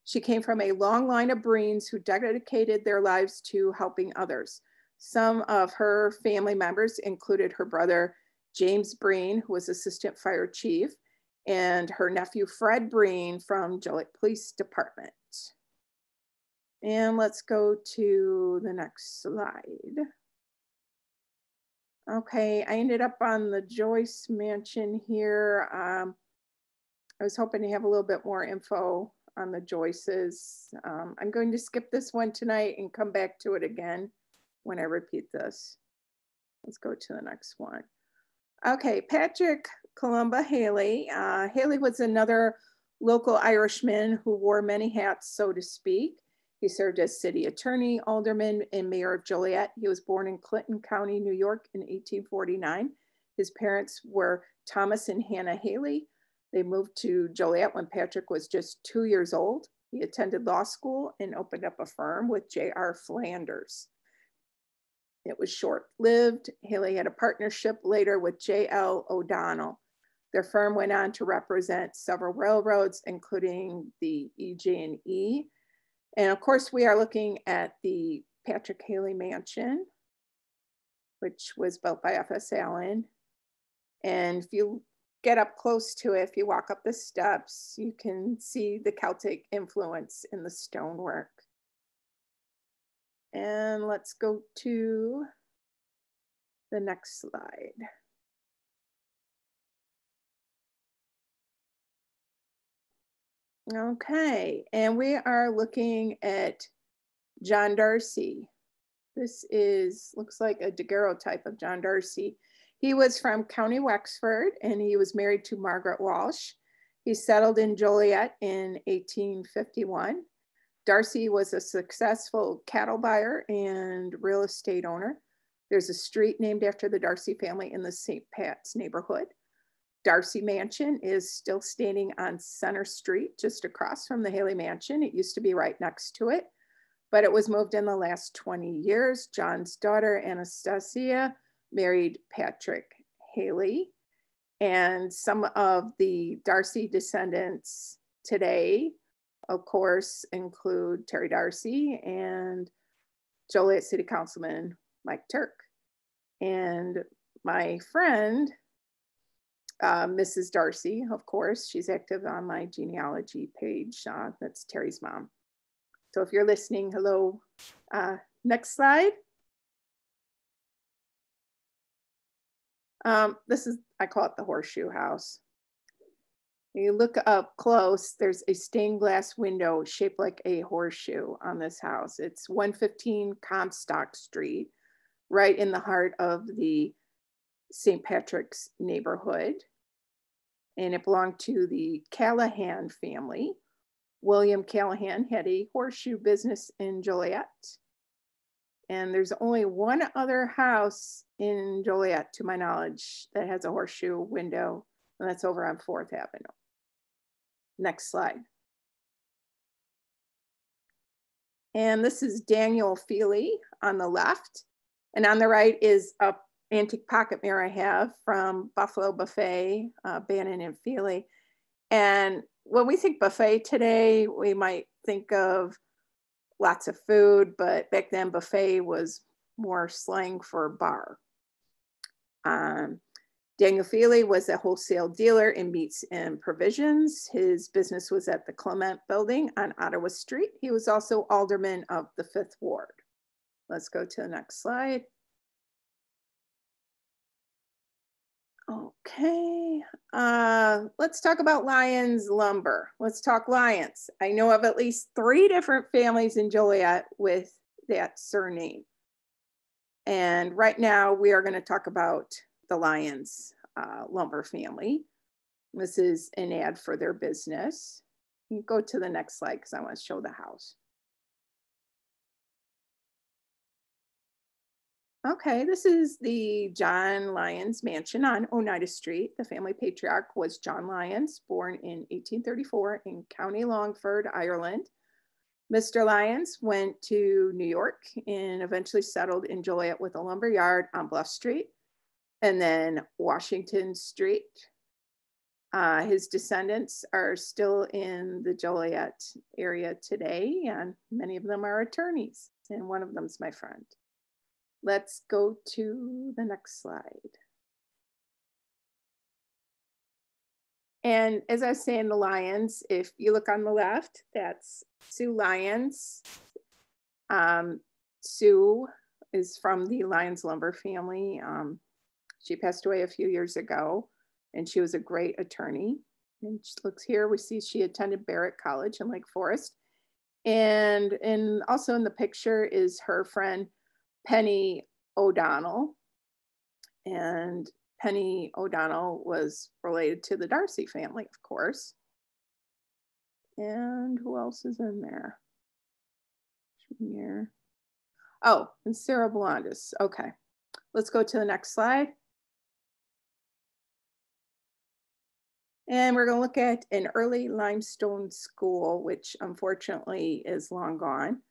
She came from a long line of Breens who dedicated their lives to helping others. Some of her family members included her brother, James Breen, who was assistant fire chief, and her nephew, Fred Breen from Joliet Police Department. And let's go to the next slide. Okay, I ended up on the Joyce Mansion here. I was hoping to have a little bit more info on the Joyces. I'm going to skip this one tonight and come back to it again when I repeat this. Let's go to the next one. Okay, Patrick Columba Haley. Haley was another local Irishman who wore many hats, so to speak. He served as city attorney, alderman, and mayor of Joliet. He was born in Clinton County, New York in 1849. His parents were Thomas and Hannah Haley. They moved to Joliet when Patrick was just 2 years old. He attended law school and opened up a firm with J.R. Flanders. It was short-lived. Haley had a partnership later with J.L. O'Donnell. Their firm went on to represent several railroads, including the EJ&E. And of course, we are looking at the Patrick Haley Mansion, which was built by F.S. Allen. And if you get up close to it, if you walk up the steps, you can see the Celtic influence in the stonework. And let's go to the next slide. Okay, and we are looking at John Darcy. This looks like a daguerreotype of John Darcy. He was from County Wexford, and he was married to Margaret Walsh. He settled in Joliet in 1851. Darcy was a successful cattle buyer and real estate owner. There's a street named after the Darcy family in the St. Pat's neighborhood. Darcy Mansion is still standing on Center Street, just across from the Haley Mansion. It used to be right next to it, but it was moved in the last 20 years. John's daughter, Anastasia, married Patrick Haley. And some of the Darcy descendants today, of course, include Terry Darcy and Joliet City Councilman Mike Turk. And my friend, Mrs. Darcy, of course, she's active on my genealogy page. That's Terry's mom. So if you're listening, hello. Next slide. I call it the Horseshoe House. You look up close, there's a stained glass window shaped like a horseshoe on this house. It's 115 Comstock Street, right in the heart of the St. Patrick's neighborhood. And it belonged to the Callahan family. William Callahan had a horseshoe business in Joliet. And there's only one other house in Joliet, to my knowledge, that has a horseshoe window, and that's over on 4th Avenue. Next slide. And this is Daniel Feely on the left. And on the right is a antique pocket mirror I have from Buffalo Buffet, Bannon and Feely. And when we think buffet today, we might think of lots of food, but back then buffet was more slang for bar. Daniel Feely was a wholesale dealer in meats and provisions. His business was at the Clement Building on Ottawa Street. He was also alderman of the 5th Ward. Let's go to the next slide. Okay, let's talk about Lyons lumber. Let's talk Lyons. I know of at least 3 different families in Joliet with that surname. And right now we are going to talk about the Lyons lumber family. This is an ad for their business. You go to the next slide because I want to show the house. Okay, this is the John Lyons Mansion on Oneida Street. The family patriarch was John Lyons, born in 1834 in County Longford, Ireland. Mr. Lyons went to New York and eventually settled in Joliet with a lumber yard on Bluff Street and then Washington Street. His descendants are still in the Joliet area today, and many of them are attorneys, and one of them is my friend. Let's go to the next slide. And as I was saying, the Lyons, if you look on the left, that's Sue Lyons. Sue is from the Lyons lumber family. She passed away a few years ago, and she was a great attorney. And she looks here, we see she attended Barrett College in Lake Forest. And also in the picture is her friend, Penny O'Donnell. And Penny O'Donnell was related to the Darcy family, of course. And who else is in there? Here. Oh, and Sarah Blondis. Okay, let's go to the next slide. And we're going to look at an early limestone school, which unfortunately is long gone.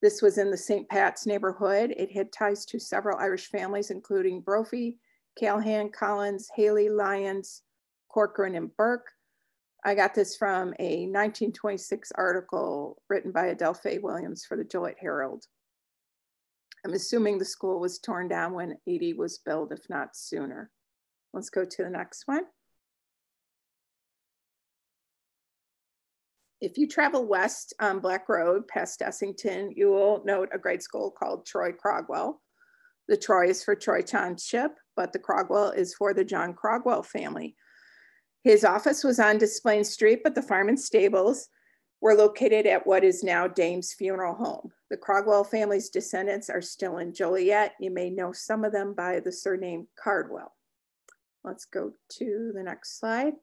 This was in the St. Pat's neighborhood. It had ties to several Irish families, including Brophy, Callahan, Collins, Haley, Lyons, Corcoran, and Burke. I got this from a 1926 article written by Adelphi Williams for the Joliet Herald. I'm assuming the school was torn down when 80 was built, if not sooner. Let's go to the next one. If you travel west on Black Road past Essington, you will note a grade school called Troy Crogwell. The Troy is for Troy Township, but the Crogwell is for the John Crogwell family. His office was on Desplain Street, but the farm and stables were located at what is now Dame's Funeral Home. The Crogwell family's descendants are still in Joliet. You may know some of them by the surname Cardwell. Let's go to the next slide.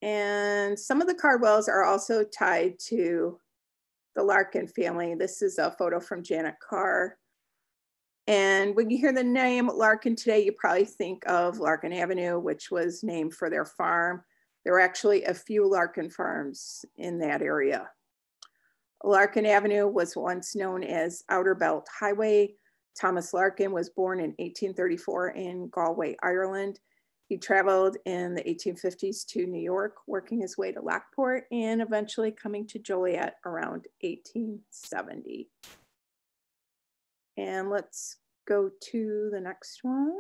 And some of the Cardwells are also tied to the Larkin family. This is a photo from Janet Carr. And when you hear the name Larkin today, you probably think of Larkin Avenue, which was named for their farm. There were actually a few Larkin farms in that area. Larkin Avenue was once known as Outer Belt Highway. Thomas Larkin was born in 1834 in Galway, Ireland. He traveled in the 1850s to New York, working his way to Lockport and eventually coming to Joliet around 1870. And let's go to the next one.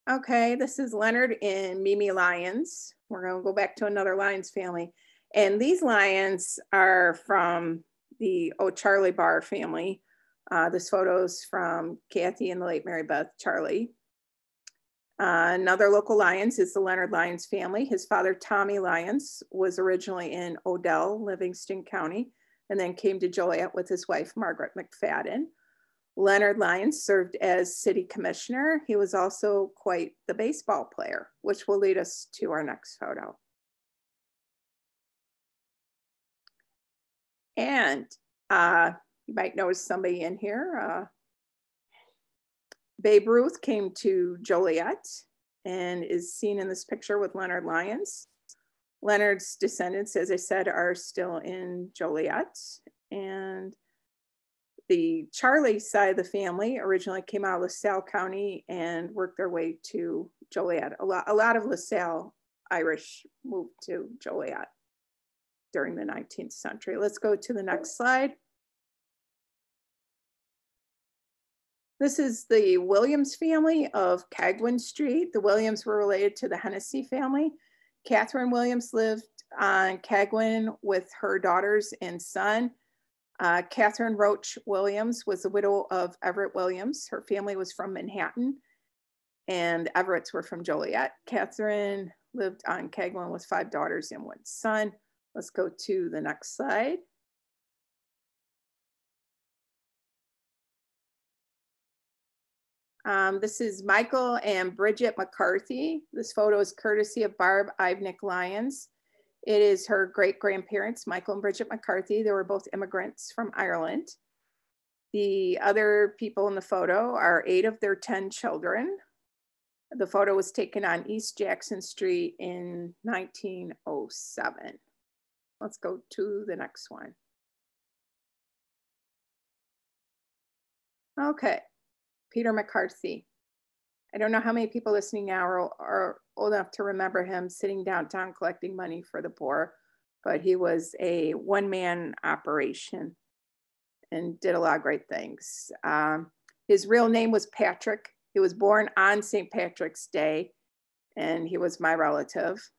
Okay, this is Leonard and Mimi Lyons. We're going to go back to another Lyons family. And these Lyons are from the O'Charlie Bar family. This photo's from Kathy and the late Mary Beth Charlie. Another local Lyons is the Leonard Lyons family. His father, Tommy Lyons, was originally in Odell, Livingston County, and then came to Joliet with his wife, Margaret McFadden. Leonard Lyons served as city commissioner. He was also quite the baseball player, which will lead us to our next photo. And you might notice somebody in here. Babe Ruth came to Joliet and is seen in this picture with Leonard Lyons. Leonard's descendants, as I said, are still in Joliet. And the Charlie side of the family originally came out of LaSalle County and worked their way to Joliet. A lot of LaSalle Irish moved to Joliet during the 19th century. Let's go to the next slide. This is the Williams family of Cagwin Street. The Williams were related to the Hennessy family. Catherine Williams lived on Cagwin with her daughters and son. Catherine Roach Williams was the widow of Everett Williams. Her family was from Manhattan and Everett's were from Joliet. Catherine lived on Cagwin with 5 daughters and 1 son. Let's go to the next slide. This is Michael and Bridget McCarthy. This photo is courtesy of Barb Ivnick Lyons. It is her great-grandparents, Michael and Bridget McCarthy. They were both immigrants from Ireland. The other people in the photo are 8 of their 10 children. The photo was taken on East Jackson Street in 1907. Let's go to the next one. Okay. Peter McCarthy. I don't know how many people listening now are old enough to remember him sitting downtown collecting money for the poor, but he was a one-man operation and did a lot of great things. His real name was Patrick. He was born on St. Patrick's Day, and he was my relative.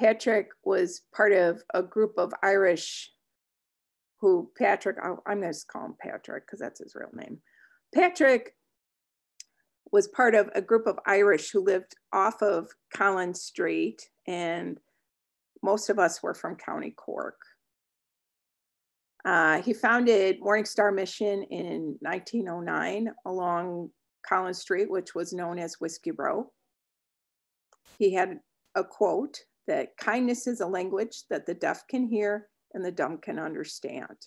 Patrick was part of a group of Irish who Patrick, I'm going to call him Patrick because that's his real name. Patrick was part of a group of Irish who lived off of Collins Street, and most of us were from County Cork. He founded Morning Star Mission in 1909 along Collins Street, which was known as Whiskey Row. He had a quote that kindness is a language that the deaf can hear and the dumb can understand.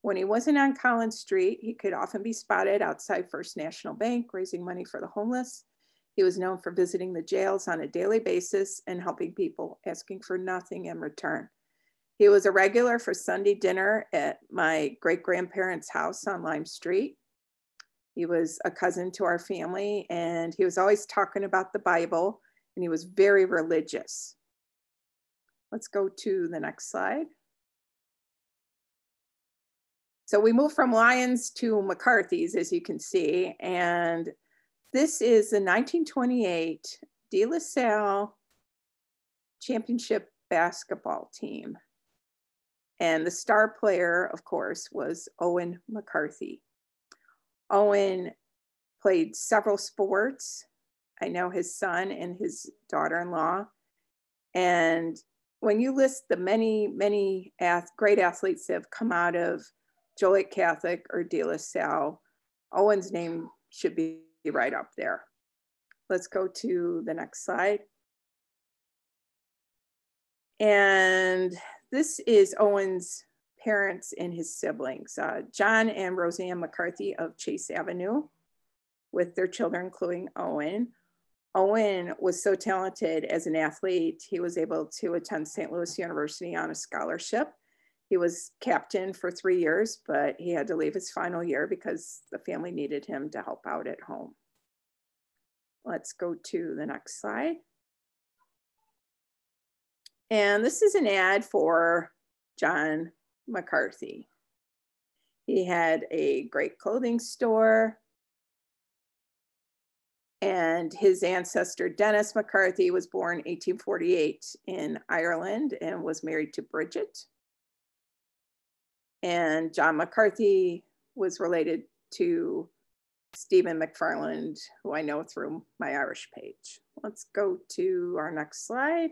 When he wasn't on Collins Street, he could often be spotted outside First National Bank raising money for the homeless. He was known for visiting the jails on a daily basis and helping people asking for nothing in return. He was a regular for Sunday dinner at my great-grandparents' house on Lime Street. He was a cousin to our family, and he was always talking about the Bible, and he was very religious. Let's go to the next slide. So we moved from Lyons to McCarthy's, as you can see, and this is the 1928 De La Salle Championship basketball team. And the star player, of course, was Owen Mccarthy. Owen played several sports. I know his son and his daughter-in-law. And when you list the many, many great athletes that have come out of Joliet Catholic or De La Salle, Owen's name should be right up there. Let's go to the next slide. And this is Owen's parents and his siblings, John and Roseanne McCarthy of Chase Avenue, with their children, including Owen. Owen was so talented as an athlete, he was able to attend St. Louis University on a scholarship. He was captain for 3 years, but he had to leave his final year because the family needed him to help out at home. Let's go to the next slide. And this is an ad for John McCarthy. He had a great clothing store, and his ancestor, Dennis McCarthy, was born 1848 in Ireland and was married to Bridget. And John McCarthy was related to Stephen Mcfarland, who I know through my Irish page. Let's go to our next slide.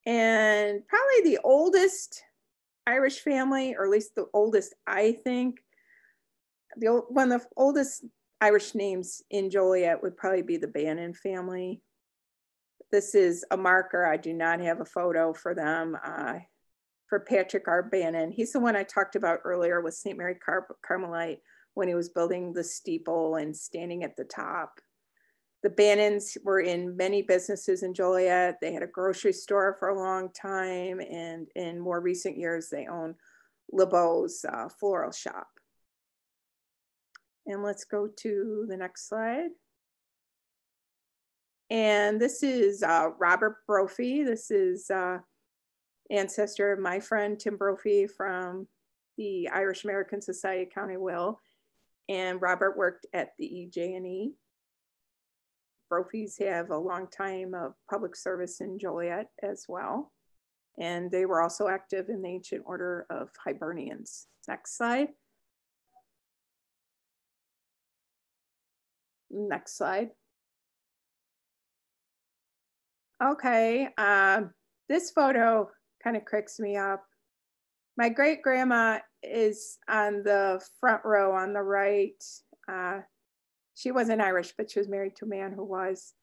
And probably the oldest Irish family, or at least the oldest, I think, one of the oldest Irish names in Joliet would probably be the Bannon family. This is a marker. I do not have a photo for them. For Patrick R Bannon. He's the one I talked about earlier with St. Mary Carmelite when he was building the steeple and standing at the top. The Bannons were in many businesses in Joliet. They had a grocery store for a long time, and in more recent years, they own LeBeau's floral shop. And let's go to the next slide. And this is Robert Brophy. This is ancestor of my friend Tim Brophy from the Irish American Society of County Will. And Robert worked at the EJ&E. Brophy's have a long time of public service in Joliet as well. And they were also active in the Ancient Order of Hibernians. Next slide. Next slide. Okay, this photo kind of cracks me up. My great grandma is on the front row on the right. She wasn't Irish, but she was married to a man who was.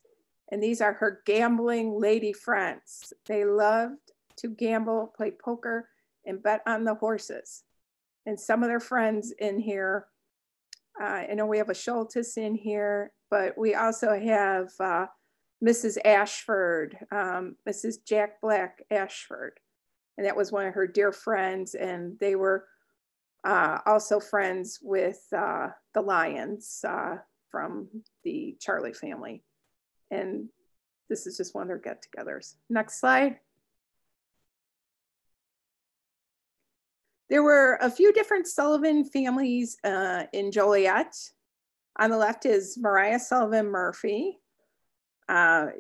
And these are her gambling lady friends. They loved to gamble, play poker, and bet on the horses. And some of their friends in here, I know we have a Schultes in here, but we also have Mrs. Ashford, Mrs. Jack Black Ashford. And that was one of her dear friends. And they were also friends with the Lyons from the Charlie family. And this is just one of their get-togethers. Next slide. There were a few different Sullivan families in Joliet. On the left is Mariah Sullivan Murphy.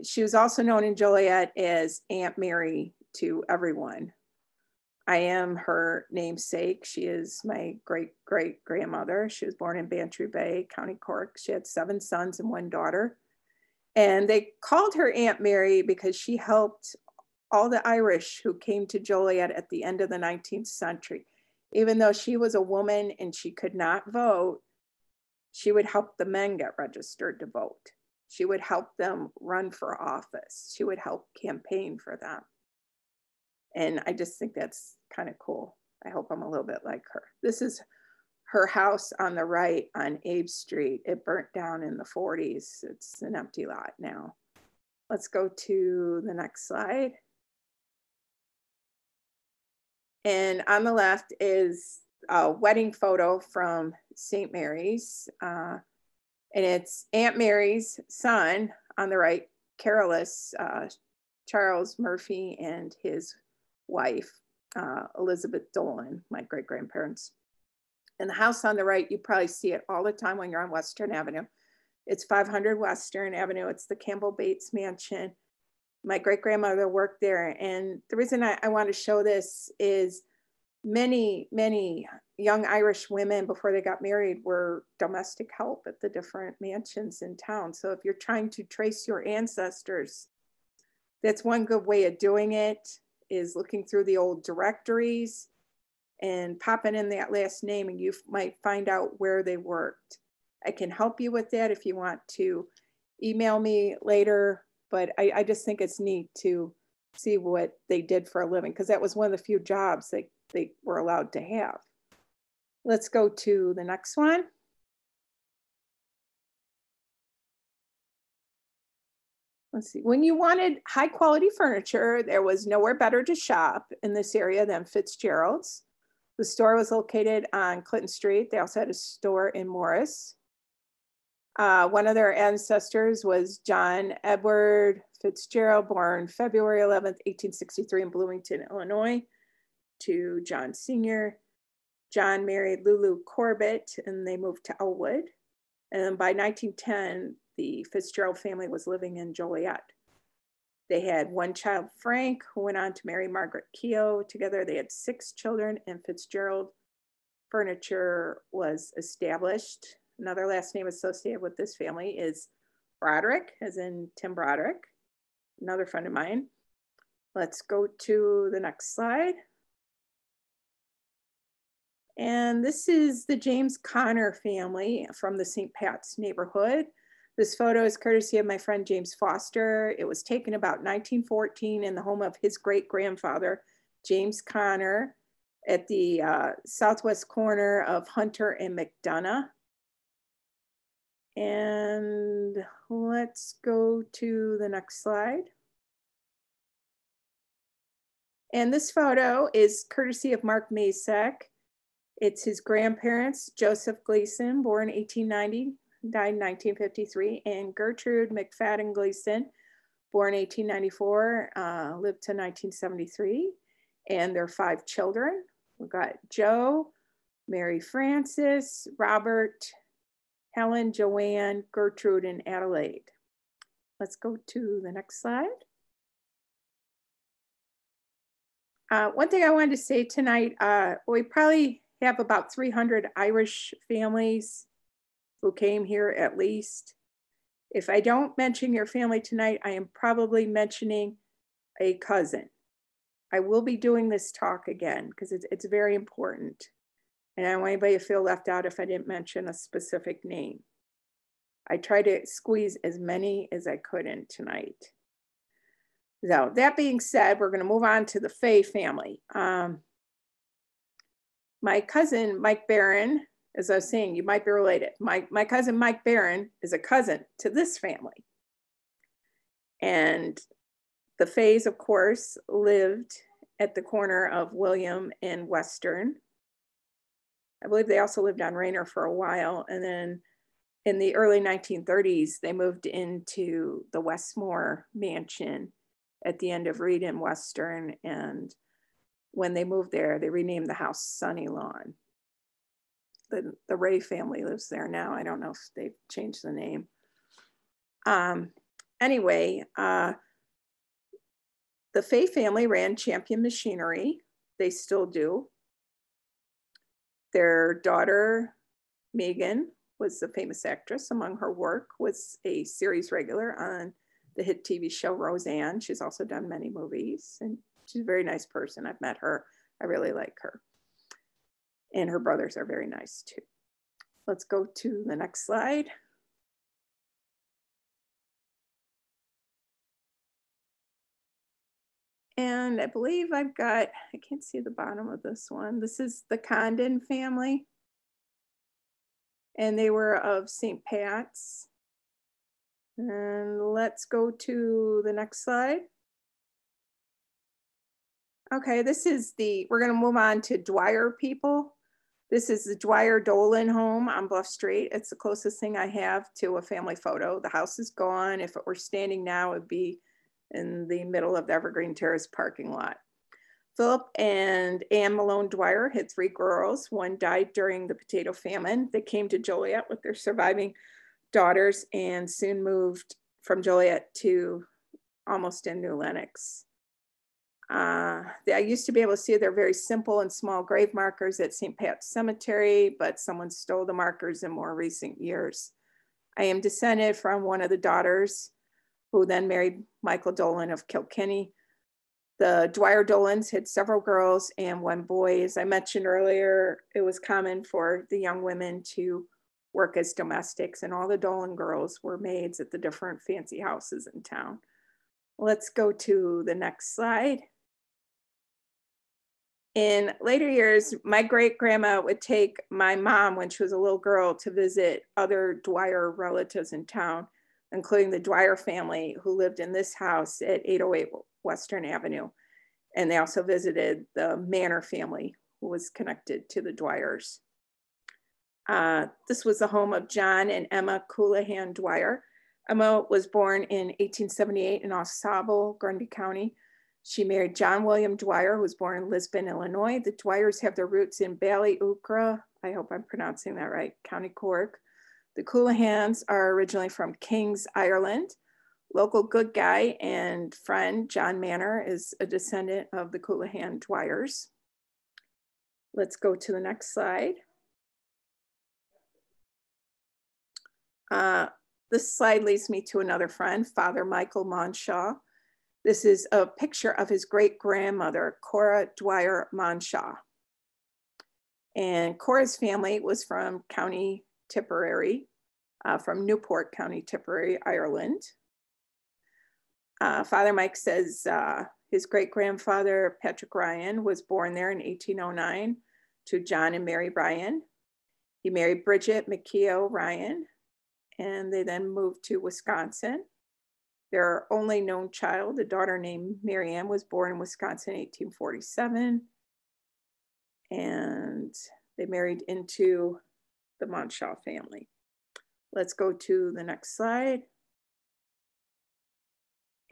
She was also known in Joliet as Aunt Mary to everyone. I am her namesake. She is my great-great-grandmother. She was born in Bantry Bay, County Cork. She had 7 sons and 1 daughter. And they called her Aunt Mary because she helped all the Irish who came to Joliet at the end of the 19th century. Even though she was a woman and she could not vote, she would help the men get registered to vote. She would help them run for office. She would help campaign for them. And I just think that's kind of cool. I hope I'm a little bit like her. This is her house on the right on Abe Street. It burnt down in the 40s. It's an empty lot now. Let's go to the next slide. And on the left is a wedding photo from St. Mary's. And it's Aunt Mary's son on the right, Carolus, Charles Murphy, and his wife, Elizabeth Dolan, my great-grandparents. And the house on the right, you probably see it all the time when you're on Western Avenue. It's 500 Western Avenue. It's the Campbell Bates Mansion. My great-grandmother worked there. And the reason I want to show this is many, many young Irish women before they got married were domestic help at the different mansions in town. So if you're trying to trace your ancestors, that's one good way of doing it, is looking through the old directories and popping in that last name, and you might find out where they worked. I can help you with that if you want to email me later, but I just think it's neat to see what they did for a living, because that was one of the few jobs they were allowed to have. Let's go to the next one. Let's see, when you wanted high quality furniture, there was nowhere better to shop in this area than Fitzgerald's. The store was located on Clinton Street. They also had a store in Morris. One of their ancestors was John Edward Fitzgerald, born February 11th, 1863 in Bloomington, Illinois, to John Sr. John married Lulu Corbett and they moved to Elwood. And by 1910, the Fitzgerald family was living in Joliet. They had one child, Frank, who went on to marry Margaret Keogh. Together, they had 6 children, and Fitzgerald Furniture was established. Another last name associated with this family is Broderick, as in Tim Broderick, another friend of mine. Let's go to the next slide. And this is the James Connor family from the St. Pat's neighborhood. This photo is courtesy of my friend James Foster. It was taken about 1914 in the home of his great-grandfather, James Connor, at the southwest corner of Hunter and McDonough. And let's go to the next slide. And this photo is courtesy of Mark Masek. It's his grandparents, Joseph Gleason, born 1890, died in 1953, and Gertrude McFadden Gleason, born 1894, lived to 1973, and their 5 children. We've got Joe, Mary Frances, Robert, Helen, Joanne, Gertrude, and Adelaide. Let's go to the next slide. One thing I wanted to say tonight, we probably have about 300 Irish families who came here at least. If I don't mention your family tonight, I am probably mentioning a cousin. I will be doing this talk again because it's very important. And I don't want anybody to feel left out if I didn't mention a specific name. I tried to squeeze as many as I could in tonight. So that being said, we're going to move on to the Fay family. My cousin, Mike Barron, as I was saying, you might be related. My cousin, Mike Barron, is a cousin to this family. And the Fays, of course, lived at the corner of William and Western. I believe they also lived on Raynor for a while. And then in the early 1930s, they moved into the Westmore mansion at the end of Reed and Western. And when they moved there, they renamed the house Sunny Lawn. The Ray family lives there now. I don't know if they've changed the name. Anyway, the Fay family ran Champion Machinery. They still do. Their daughter, Megan, was a famous actress. Among her work was a series regular on the hit TV show Roseanne. She's also done many movies, and she's a very nice person. I've met her. I really like her. And her brothers are very nice too. Let's go to the next slide. And I believe I've got, I can't see the bottom of this one. This is the Condon family. And they were of St. Pat's. And let's go to the next slide. Okay, this is we're gonna move on to Dwyer people. This is the Dwyer Dolan home on Bluff Street. It's the closest thing I have to a family photo. The house is gone. If it were standing now, it'd be in the middle of the Evergreen Terrace parking lot. Philip and Anne Malone Dwyer had 3 girls. One died during the potato famine. They came to Joliet with their surviving daughters and soon moved from Joliet to almost in New Lenox. I used to be able to see their very simple and small grave markers at St. Pat's Cemetery, but someone stole the markers in more recent years. I am descended from one of the daughters who then married Michael Dolan of Kilkenny. The Dwyer Dolans had several girls and 1 boy. As I mentioned earlier, it was common for the young women to work as domestics, and all the Dolan girls were maids at the different fancy houses in town. Let's go to the next slide. In later years, my great-grandma would take my mom when she was a little girl to visit other Dwyer relatives in town, including the Dwyer family who lived in this house at 808 Western Avenue. And they also visited the Manor family who was connected to the Dwyers. This was the home of John and Emma Coulihan Dwyer. Emma was born in 1878 in Osable, Grundy County. She married John William Dwyer, who was born in Lisbon, Illinois. The Dwyers have their roots in Ballyucra, I hope I'm pronouncing that right, County Cork. The Coulahans are originally from Kings, Ireland. Local good guy and friend, John Manor, is a descendant of the Coulihan Dwyers. Let's go to the next slide. This slide leads me to another friend, Father Michael Monshaw. This is a picture of his great-grandmother, Cora Dwyer Monshaw. And Cora's family was from County Tipperary, from Newport, County Tipperary, Ireland. Father Mike says his great-grandfather, Patrick Ryan, was born there in 1809 to John and Mary Ryan. He married Bridget Mccarthy Ryan, and they then moved to Wisconsin. Their only known child, a daughter named Mary Ann, was born in Wisconsin in 1847. And they married into the Monshaw family. Let's go to the next slide.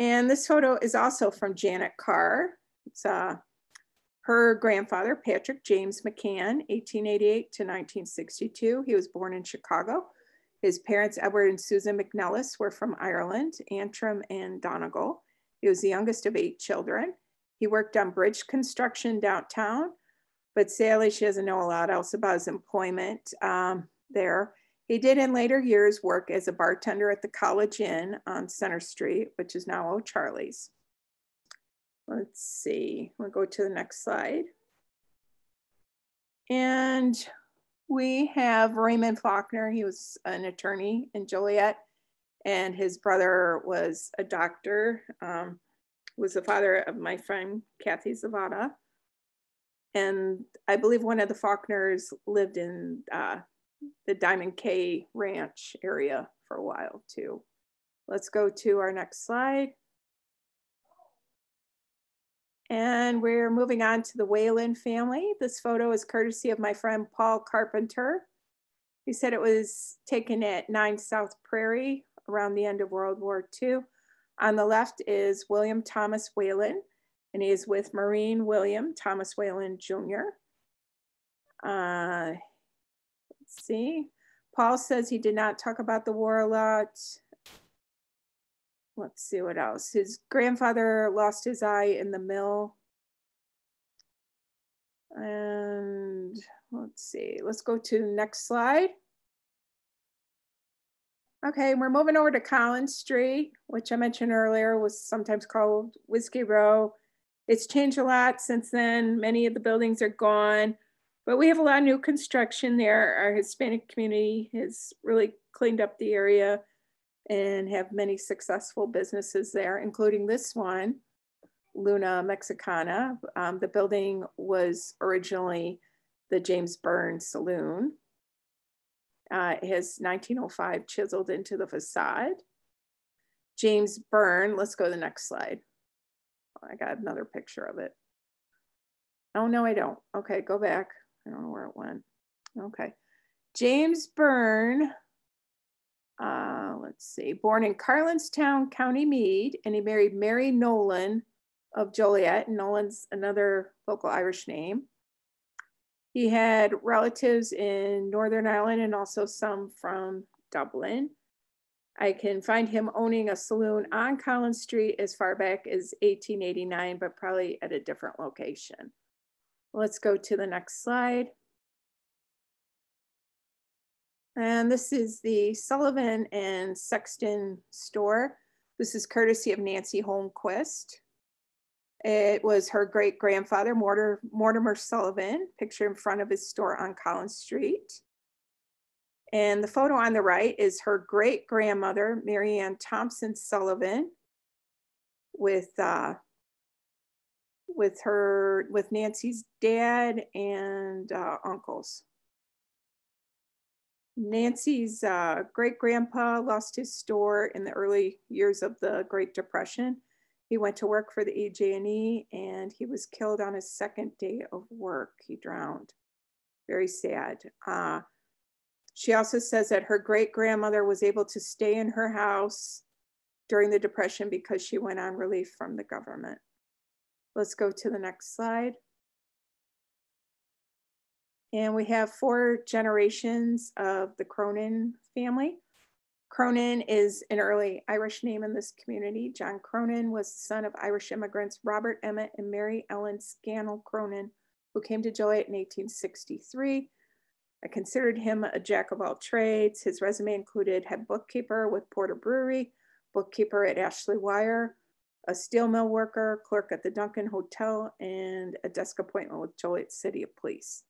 And this photo is also from Janet Carr. It's her grandfather, Patrick James Mccann, 1888 to 1962. He was born in Chicago. His parents, Edward and Susan McNellis, were from Ireland, Antrim and Donegal. He was the youngest of 8 children. He worked on bridge construction downtown, but sadly she doesn't know a lot else about his employment there. He did in later years work as a bartender at the College Inn on Center Street, which is now O'Charlie's. Let's see, we'll go to the next slide. And we have Raymond Faulkner. He was an attorney in Joliet, and his brother was a doctor, was the father of my friend, Kathy Zavada. And I believe one of the Faulkners lived in the Diamond K Ranch area for a while too. Let's go to our next slide. And we're moving on to the Whalen family. This photo is courtesy of my friend Paul Carpenter. He said it was taken at 9 South Prairie around the end of World War II. On the left is William Thomas Whalen, and he is with Marine William Thomas Whalen Jr. Let's see. Paul says he did not talk about the war a lot. Let's see what else. His grandfather lost his eye in the mill. And let's see, let's go to the next slide. Okay, we're moving over to Collins Street, which I mentioned earlier was sometimes called Whiskey Row. It's changed a lot since then. Many of the buildings are gone, but we have a lot of new construction there. Our Hispanic community has really cleaned up the area and have many successful businesses there, including this one. Luna Mexicana. The building was originally the James Byrne Saloon. It has 1905 chiseled into the facade. James Byrne, let's go to the next slide. I got another picture of it. Oh, no, I don't. Okay, go back. I don't know where it went. Okay. James Byrne, let's see, born in Carlinstown, County Mead, and he married Mary Nolan of Joliet. Nolan's another local Irish name. He had relatives in Northern Ireland and also some from Dublin. I can find him owning a saloon on Collins Street as far back as 1889, but probably at a different location. Let's go to the next slide. And this is the Sullivan and Sexton store. This is courtesy of Nancy Holmquist. It was her great-grandfather, Mortimer Sullivan, pictured in front of his store on Collins Street. And the photo on the right is her great-grandmother, Mary Ann Thompson Sullivan, with Nancy's dad and uncles. Nancy's great-grandpa lost his store in the early years of the Great Depression. He went to work for the EJ&E and he was killed on his second day of work. He drowned. Very sad. She also says that her great-grandmother was able to stay in her house during the Depression because she went on relief from the government. Let's go to the next slide. And we have 4 generations of the Cronin family. Cronin is an early Irish name in this community. John Cronin was the son of Irish immigrants Robert Emmett and Mary Ellen Scannell Cronin, who came to Joliet in 1863. I considered him a jack of all trades. His resume included head bookkeeper with Porter Brewery, bookkeeper at Ashley Wire, a steel mill worker, clerk at the Duncan Hotel, and a desk appointment with Joliet City Police.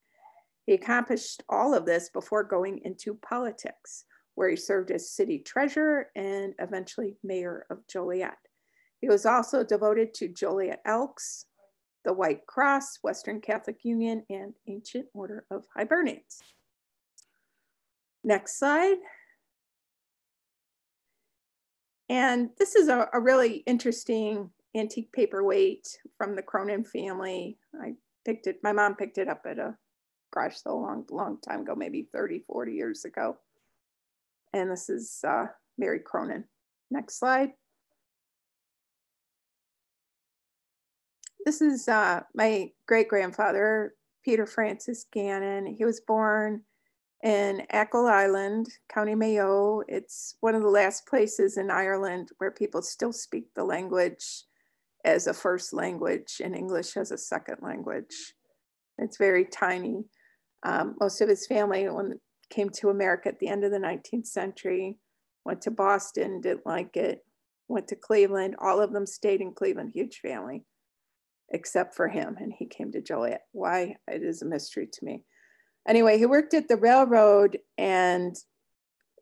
He accomplished all of this before going into politics, where he served as city treasurer and eventually mayor of Joliet. He was also devoted to Joliet Elks, the White Cross, Western Catholic Union, and Ancient Order of Hibernians. Next slide. And this is a really interesting antique paperweight from the Cronin family. My mom picked it up at a garage sale a long time ago, maybe 30, 40 years ago. And this is Mary Cronin. Next slide. This is my great-grandfather, Peter Francis Gannon. He was born in Achill Island, County Mayo. It's one of the last places in Ireland where people still speak the language as a first language and English as a second language. It's very tiny. Most of his family, when it came to America at the end of the 19th century, went to Boston, didn't like it, went to Cleveland. All of them stayed in Cleveland, huge family, except for him, and he came to Joliet. Why? It is a mystery to me. Anyway, he worked at the railroad, and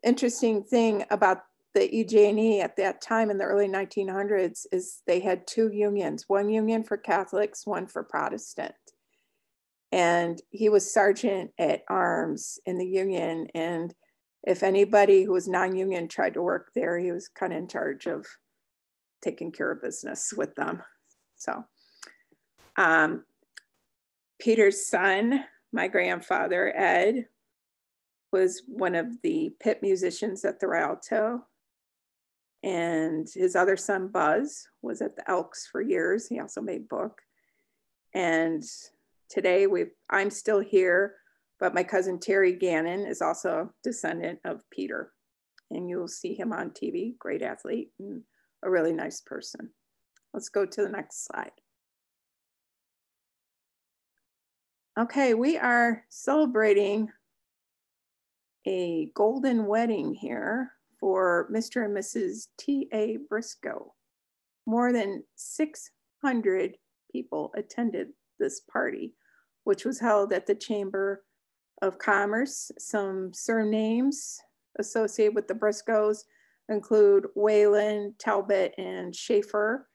interesting thing about the EJ&E at that time in the early 1900s is they had 2 unions, one union for Catholics, one for Protestant. And he was sergeant at arms in the union. And if anybody who was non-union tried to work there, he was kind of in charge of taking care of business with them. So Peter's son, my grandfather, Ed, was one of the pit musicians at the Rialto. And his other son, Buzz, was at the Elks for years. He also made book. And today, I'm still here, but my cousin Terry Gannon is also a descendant of Peter. And you'll see him on TV, great athlete and a really nice person. Let's go to the next slide. Okay, we are celebrating a golden wedding here for Mr. and Mrs. T.A. Briscoe. More than 600 people attended this party, which was held at the Chamber of Commerce. Some surnames associated with the Briscoes include Whalen, Talbot, and Schaefer.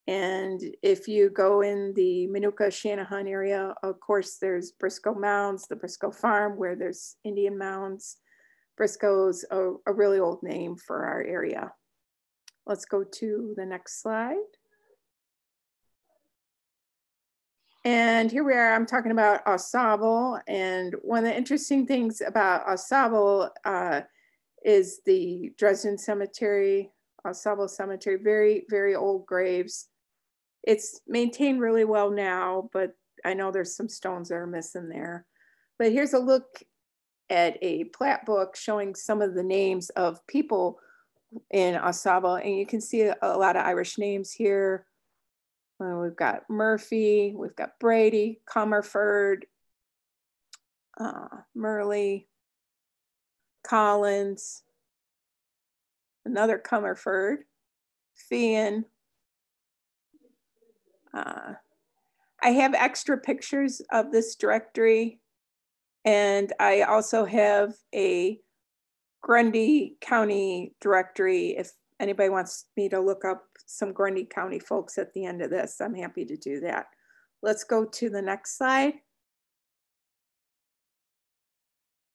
And if you go in the Minooka Shanahan area, of course, there's Briscoe Mounds, the Briscoe Farm, where there's Indian mounds. Briscoe's a really old name for our area. Let's go to the next slide. And here we are, I'm talking about AuSable. And one of the interesting things about AuSable is the Dresden Cemetery, AuSable Cemetery, very, very old graves. It's maintained really well now, but I know there's some stones that are missing there. But here's a look at a plat book showing some of the names of people in AuSable. And you can see a lot of Irish names here. We've got Murphy, we've got Brady, Comerford, Murley, Collins, another Comerford, Fian. I have extra pictures of this directory, and I also have a Grundy County directory. If anybody wants me to look up some Grundy County folks at the end of this, I'm happy to do that. Let's go to the next slide.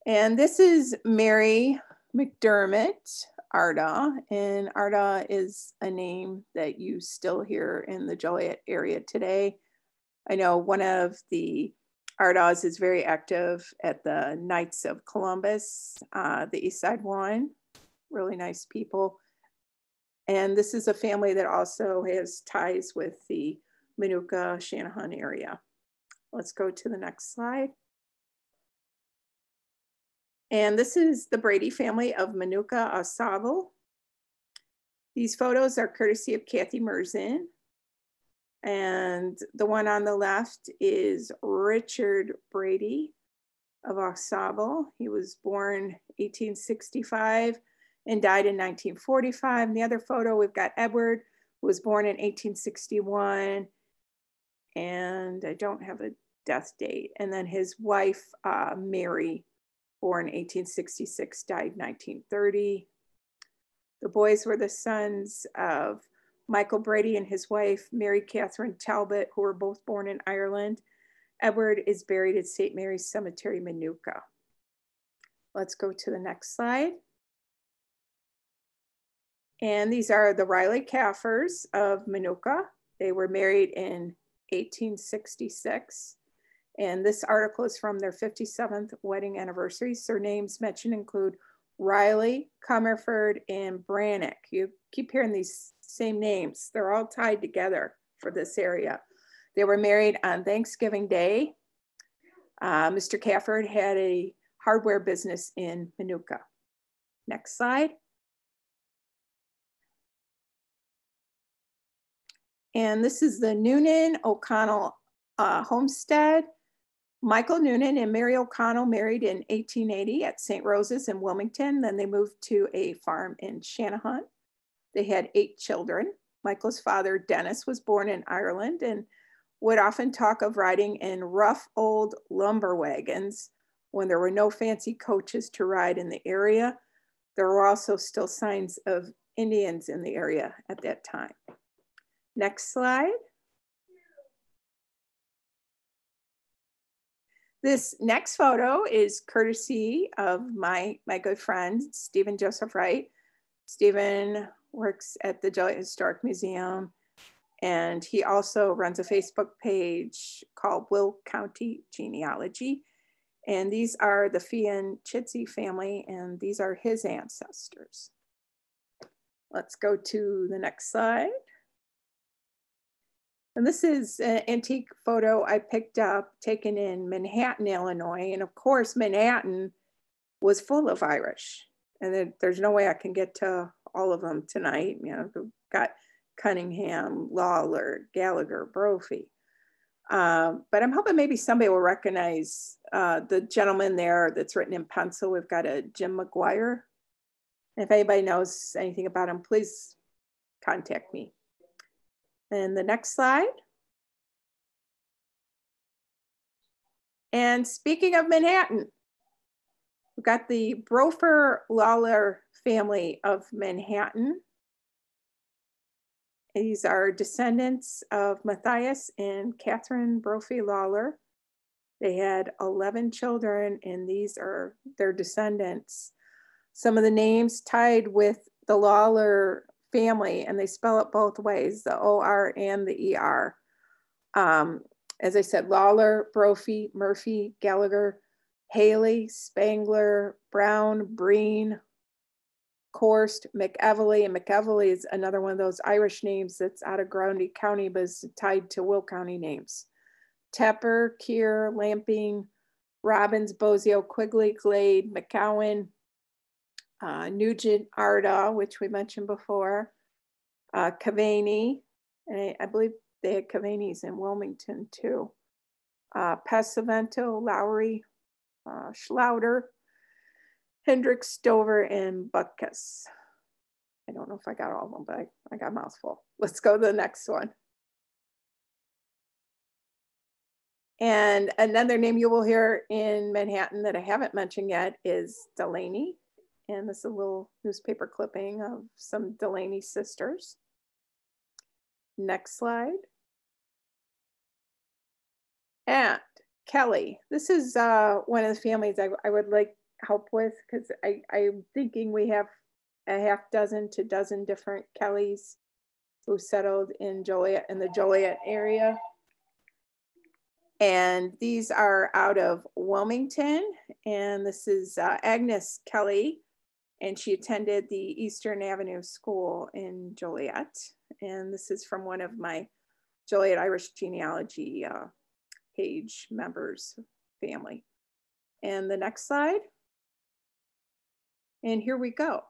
And this is Mary McDermott Arda, and Arda is a name that you still hear in the Joliet area today. I know one of the Ardas is very active at the Knights of Columbus, the East Side one, really nice people. And this is a family that also has ties with the Minooka Shanahan area. Let's go to the next slide. And this is the Brady family of Minooka AuSable. These photos are courtesy of Kathy Merzin. And the one on the left is Richard Brady of AuSable. He was born 1865 and died in 1945. And the other photo, we've got Edward, who was born in 1861. And I don't have a death date. And then his wife, Mary, born 1866, died 1930. The boys were the sons of Michael Brady and his wife, Mary Catherine Talbot, who were both born in Ireland. Edward is buried at St. Mary's Cemetery, Minooka. Let's go to the next slide. And these are the Riley Caffers of Minooka. They were married in 1866. And this article is from their 57th wedding anniversary. Surnames mentioned include Riley, Comerford, and Brannock. You keep hearing these same names. They're all tied together for this area. They were married on Thanksgiving Day. Mr. Cafford had a hardware business in Minooka. Next slide. And this is the Noonan O'Connell homestead. Michael Noonan and Mary O'Connell married in 1880 at St. Rose's in Wilmington. Then they moved to a farm in Shanahan. They had 8 children. Michael's father, Dennis, was born in Ireland and would often talk of riding in rough old lumber wagons when there were no fancy coaches to ride in the area. There were also still signs of Indians in the area at that time. Next slide. This next photo is courtesy of my good friend, Stephen Joseph Wright. Stephen works at the Joliet Historic Museum, and he also runs a Facebook page called Will County Genealogy. And these are the Fian Chitsey family, and these are his ancestors. Let's go to the next slide. And this is an antique photo I picked up, taken in Manhattan, Illinois. And of course, Manhattan was full of Irish. And there's no way I can get to all of them tonight. You know, we've got Cunningham, Lawler, Gallagher, Brophy. But I'm hoping maybe somebody will recognize the gentleman there that's written in pencil. We've got a Jim Mcguire. And if anybody knows anything about him, please contact me. And the next slide. And speaking of Manhattan, we've got the Brofer Lawler family of Manhattan. These are descendants of Matthias and Catherine Brophy Lawler. They had 11 children, and these are their descendants. Some of the names tied with the Lawler family, and they spell it both ways, the O-R and the E-R. As I said, Lawler, Brophy, Murphy, Gallagher, Haley, Spangler, Brown, Breen, Korst, McEvely, and McEvely is another one of those Irish names that's out of Grundy County, but is tied to Will County names. Tepper, Keir, Lamping, Robbins, Bozio, Quigley, Glade, McCowan, Nugent, Arda, which we mentioned before, Cavaney, and I believe they had Cavanies in Wilmington too. Pesavento, Lowry, Schlauder, Hendricks, Stover, and Butkus. I don't know if I got all of them, but I got a mouthful. Let's go to the next one. And another name you will hear in Manhattan that I haven't mentioned yet is Delaney. And this is a little newspaper clipping of some Delaney sisters. Next slide. And Kelly. This is one of the families I would like help with, because I'm thinking we have a half dozen to dozen different Kellys who settled in Joliet, in the Joliet area. And these are out of Wilmington. And this is Agnes Kelly. And she attended the Eastern Avenue School in Joliet. And this is from one of my Joliet Irish genealogy page members' family. And the next slide. And here we go.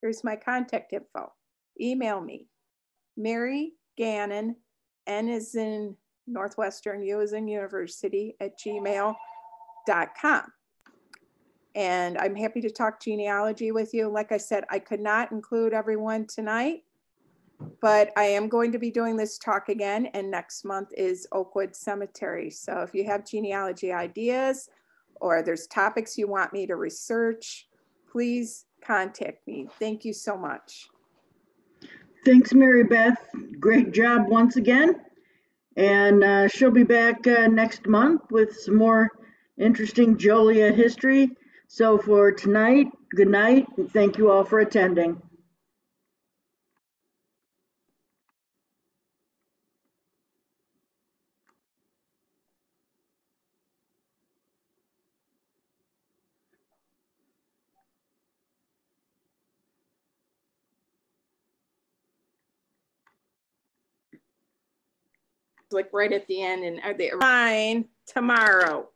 Here's my contact info. Email me, Mary Gannon, N is in Northwestern, U is in University, @gmail.com. And I'm happy to talk genealogy with you. Like I said, I could not include everyone tonight, but I am going to be doing this talk again, and next month is Oakwood Cemetery. So if you have genealogy ideas or there's topics you want me to research, please contact me. Thank you so much. Thanks, Mary Beth. Great job once again. And she'll be back next month with some more interesting Joliet history. So for tonight, good night, and thank you all for attending. Like right at the end, and are they fine tomorrow?